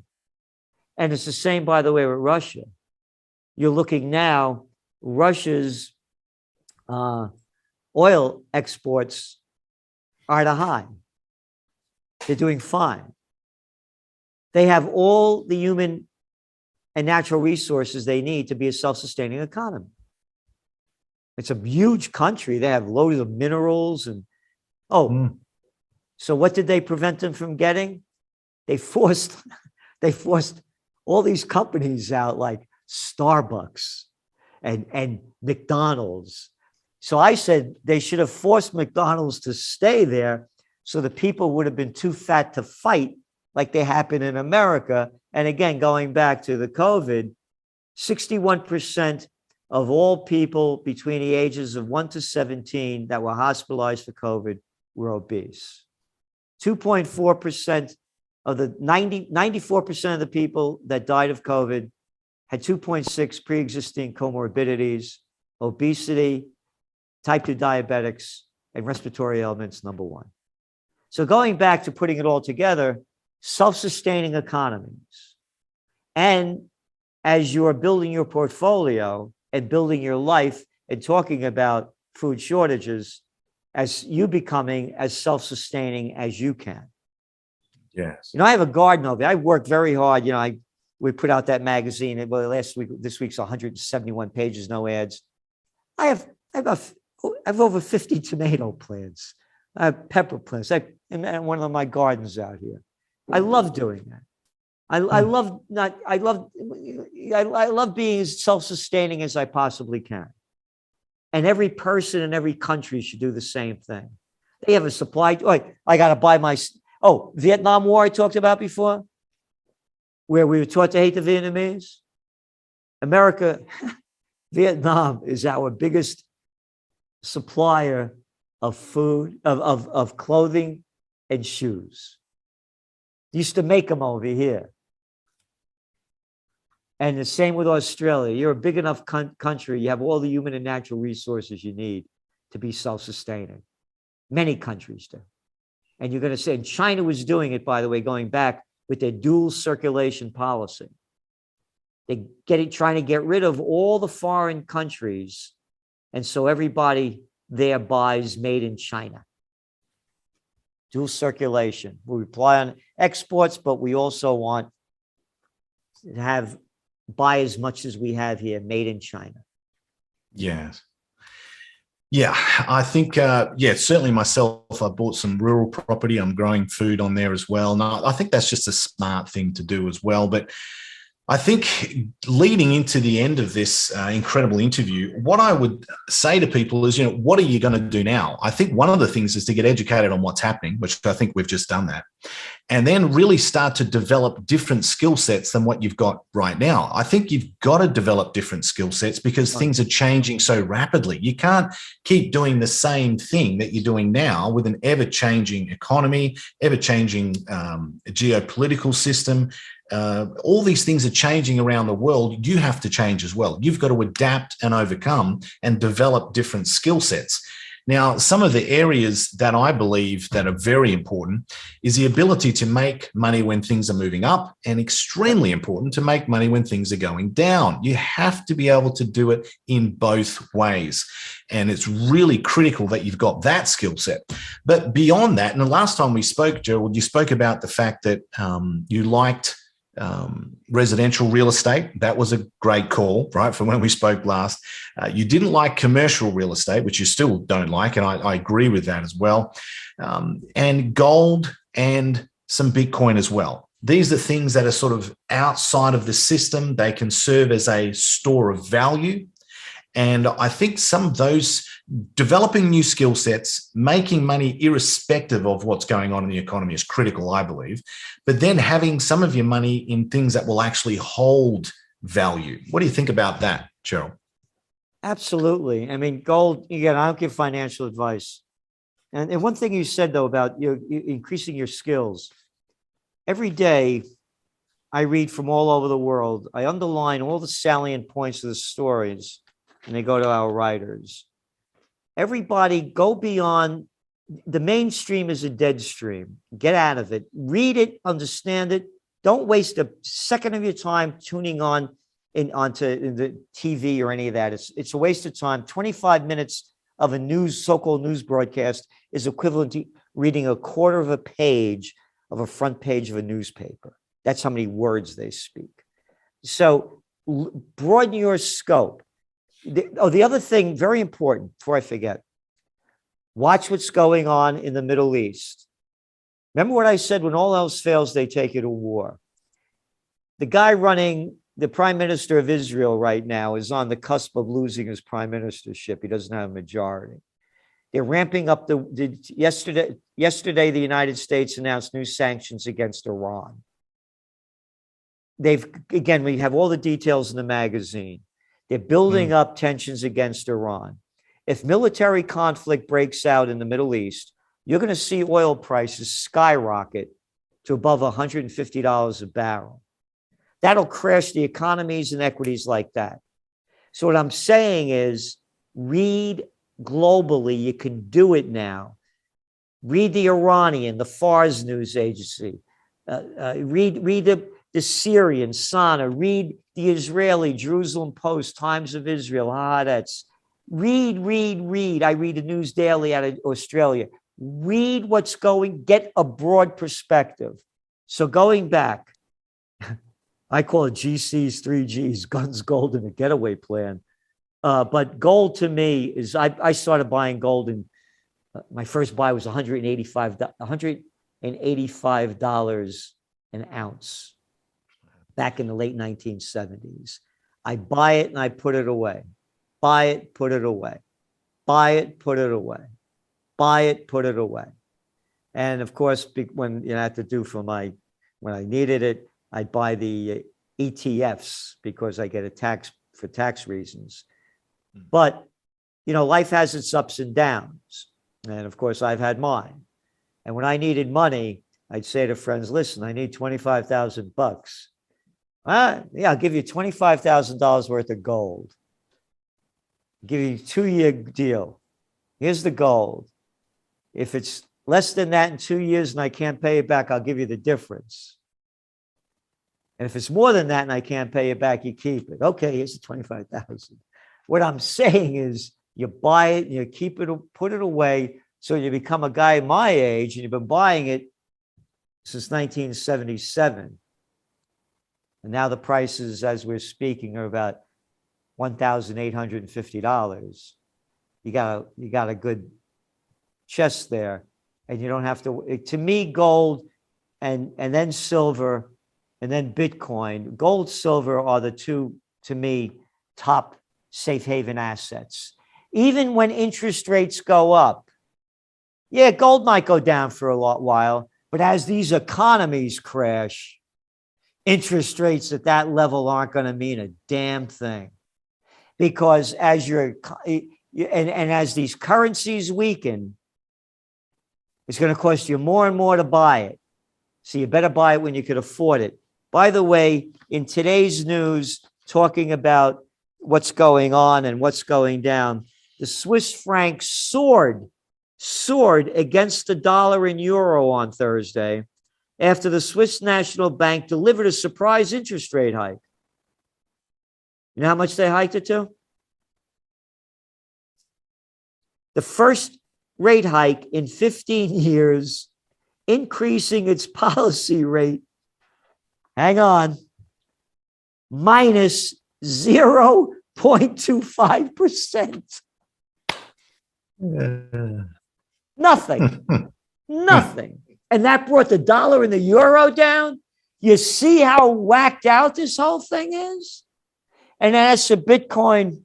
And it's the same, by the way, with Russia. You're looking now, Russia's oil exports are at a high. They're doing fine. They have all the human and natural resources they need to be a self-sustaining economy. It's a huge country. They have loads of minerals and, so what did they prevent them from getting? They forced all these companies out like Starbucks and McDonald's. So I said they should have forced McDonald's to stay there so the people would have been too fat to fight like they happen in America. And again, going back to the COVID, 61% of all people between the ages of 1 to 17 that were hospitalized for COVID were obese. 2.4% of the 94% of the people that died of COVID had 2.6 pre-existing comorbidities, obesity, type 2 diabetics, and respiratory ailments, number one. So going back to putting it all together, self-sustaining economies. And as you're building your portfolio and building your life and talking about food shortages, as you becoming as self-sustaining as you can. Yes. I have a garden over there. I worked very hard. We put out that magazine. Well, this week's 171 pages, no ads. I have over 50 tomato plants. I have pepper plants. And one of my gardens out here. I love doing that. I love being as self-sustaining as I possibly can. And every person in every country should do the same thing. They have a supply. I got to buy Vietnam War I talked about before, where we were taught to hate the Vietnamese. America, Vietnam is our biggest supplier of food, of clothing and shoes. Used to make them over here. And the same with Australia. You're a big enough country. You have all the human and natural resources you need to be self-sustaining. Many countries do. And you're going to say, and China was doing it, by the way, going back with their dual circulation policy. They're trying to get rid of all the foreign countries. And so everybody there buys made in China. Dual circulation. We rely on exports, but we also want to buy as much as we have here, made in China. Yes. Yeah, I think, certainly myself, I bought some rural property. I'm growing food on there as well. Now, I think that's just a smart thing to do as well. But I think leading into the end of this incredible interview, what I would say to people is, what are you going to do now? I think one of the things is to get educated on what's happening, which I think we've just done that, and then really start to develop different skill sets than what you've got right now. I think you've got to develop different skill sets because things are changing so rapidly. You can't keep doing the same thing that you're doing now with an ever-changing economy, ever-changing geopolitical system. All these things are changing around the world. You have to change as well. You've got to adapt and overcome and develop different skill sets. Now, some of the areas that I believe that are very important is the ability to make money when things are moving up, and extremely important to make money when things are going down. You have to be able to do it in both ways. And it's really critical that you've got that skill set. But beyond that, and the last time we spoke, Gerald, you spoke about the fact that you liked residential real estate. That was a great call, right, from when we spoke last. You didn't like commercial real estate, which you still don't like, and I agree with that as well. And gold and some Bitcoin as well. These are things that are sort of outside of the system. They can serve as a store of value. And I think some of those, developing new skill sets, making money irrespective of what's going on in the economy is critical, I believe. But then having some of your money in things that will actually hold value. What do you think about that, Gerald? Absolutely. I mean, gold, again, I don't give financial advice. And one thing you said, though, about you increasing your skills. Every day, I read from all over the world. I underline all the salient points of the stories, and they go to our writers. Everybody go beyond. The mainstream is a dead stream. Get out of it. Read it, understand it. Don't waste a second of your time tuning on onto the TV or any of that. It's a waste of time. 25 minutes of a so-called news broadcast is equivalent to reading a quarter of a page of a front page of a newspaper. That's how many words they speak. So broaden your scope. The other thing, very important, before I forget, watch what's going on in the Middle East. Remember what I said, when all else fails, they take you to war. The guy running, the prime minister of Israel right now, is on the cusp of losing his prime ministership. He doesn't have a majority. They're ramping up yesterday, the United States announced new sanctions against Iran. We have all the details in the magazine. They're building up tensions against Iran. If military conflict breaks out in the Middle East, you're going to see oil prices skyrocket to above $150 a barrel. That'll crash the economies and equities like that. So what I'm saying is, read globally. You can do it now. Read the Iranian, the Fars news agency. Read the Syrian, Sana. Read the Israeli, Jerusalem Post, Times of Israel, Haaretz. Read. I read the News Daily out of Australia. Read what's get a broad perspective. So going back, I call it GC's 3Gs, guns, gold, and a getaway plan. But gold to me is, I started buying gold in, my first buy was $185 an ounce back in the late 1970s. I buy it and I put it away. Buy it, put it away. Buy it, put it away. Buy it, put it away. And of course, when I had to do when I needed it, I'd buy the ETFs because I get a tax for tax reasons. But, life has its ups and downs. And of course, I've had mine. And when I needed money, I'd say to friends, listen, I need $25,000. Yeah, I'll give you $25,000 worth of gold. I'll give you a 2-year deal. Here's the gold. If it's less than that in 2 years and I can't pay it back, I'll give you the difference. And if it's more than that and I can't pay it back, you keep it. Okay, here's the $25,000. What I'm saying is, you buy it, you keep it, put it away, so you become a guy my age, and you've been buying it since 1977. And now the prices, as we're speaking, are about $1,850. You got a good chest there, and you don't have to. To me, gold and then silver and then Bitcoin. Gold, silver are the two, to me, top safe haven assets. Even when interest rates go up, yeah, gold might go down for a while, but as these economies crash, interest rates at that level aren't going to mean a damn thing. Because as as these currencies weaken, it's going to cost you more and more to buy it. So you better buy it when you could afford it. By the way, in today's news, talking about what's going on and what's going down, the Swiss franc soared against the dollar and euro on Thursday after the Swiss National Bank delivered a surprise interest rate hike. You know how much they hiked it to? The first rate hike in 15 years, increasing its policy rate, hang on, minus 0.25%. Nothing. Nothing. And that brought the dollar and the euro down. You see how whacked out this whole thing is? And as to Bitcoin,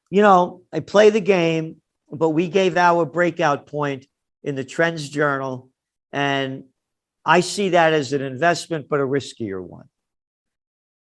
you know, I play the game, but we gave our breakout point in the Trends Journal. And I see that as an investment, but a riskier one.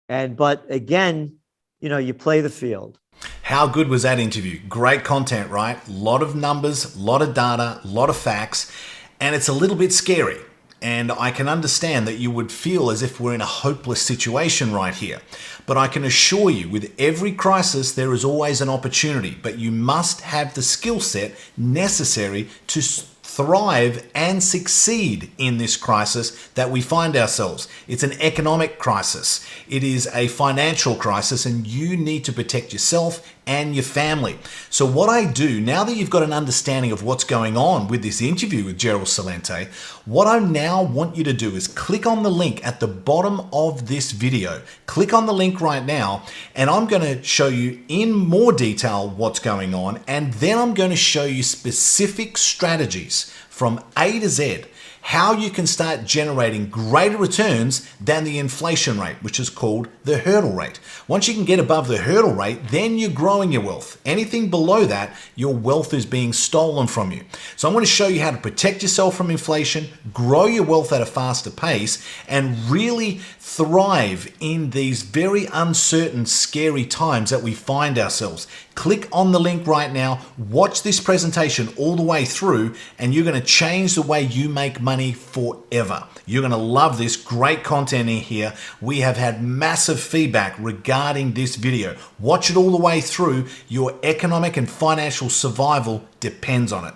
But again, you know, you play the field. How good was that interview? Great content, right? A lot of numbers, a lot of data, a lot of facts, and it's a little bit scary. And I can understand that you would feel as if we're in a hopeless situation right here. But I can assure you, with every crisis, there is always an opportunity, but you must have the skill set necessary to thrive and succeed in this crisis that we find ourselves. It's an economic crisis. It is a financial crisis, and you need to protect yourself and your family. So what I do, now that you've got an understanding of what's going on with this interview with Gerald Celente, what I now want you to do is click on the link at the bottom of this video. Click on the link right now, and I'm going to show you in more detail what's going on, and then I'm going to show you specific strategies from A to Z, how you can start generating greater returns than the inflation rate, which is called the hurdle rate. Once you can get above the hurdle rate, then you're growing your wealth. Anything below that, your wealth is being stolen from you. So I'm going to show you how to protect yourself from inflation, grow your wealth at a faster pace, and really thrive in these very uncertain, scary times that we find ourselves. Click on the link right now, watch this presentation all the way through, and you're going to change the way you make money forever. You're going to love this. Great content in here. We have had massive feedback regarding this video. Watch it all the way through. Your economic and financial survival depends on it.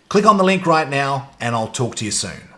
Click on the link right now, and I'll talk to you soon.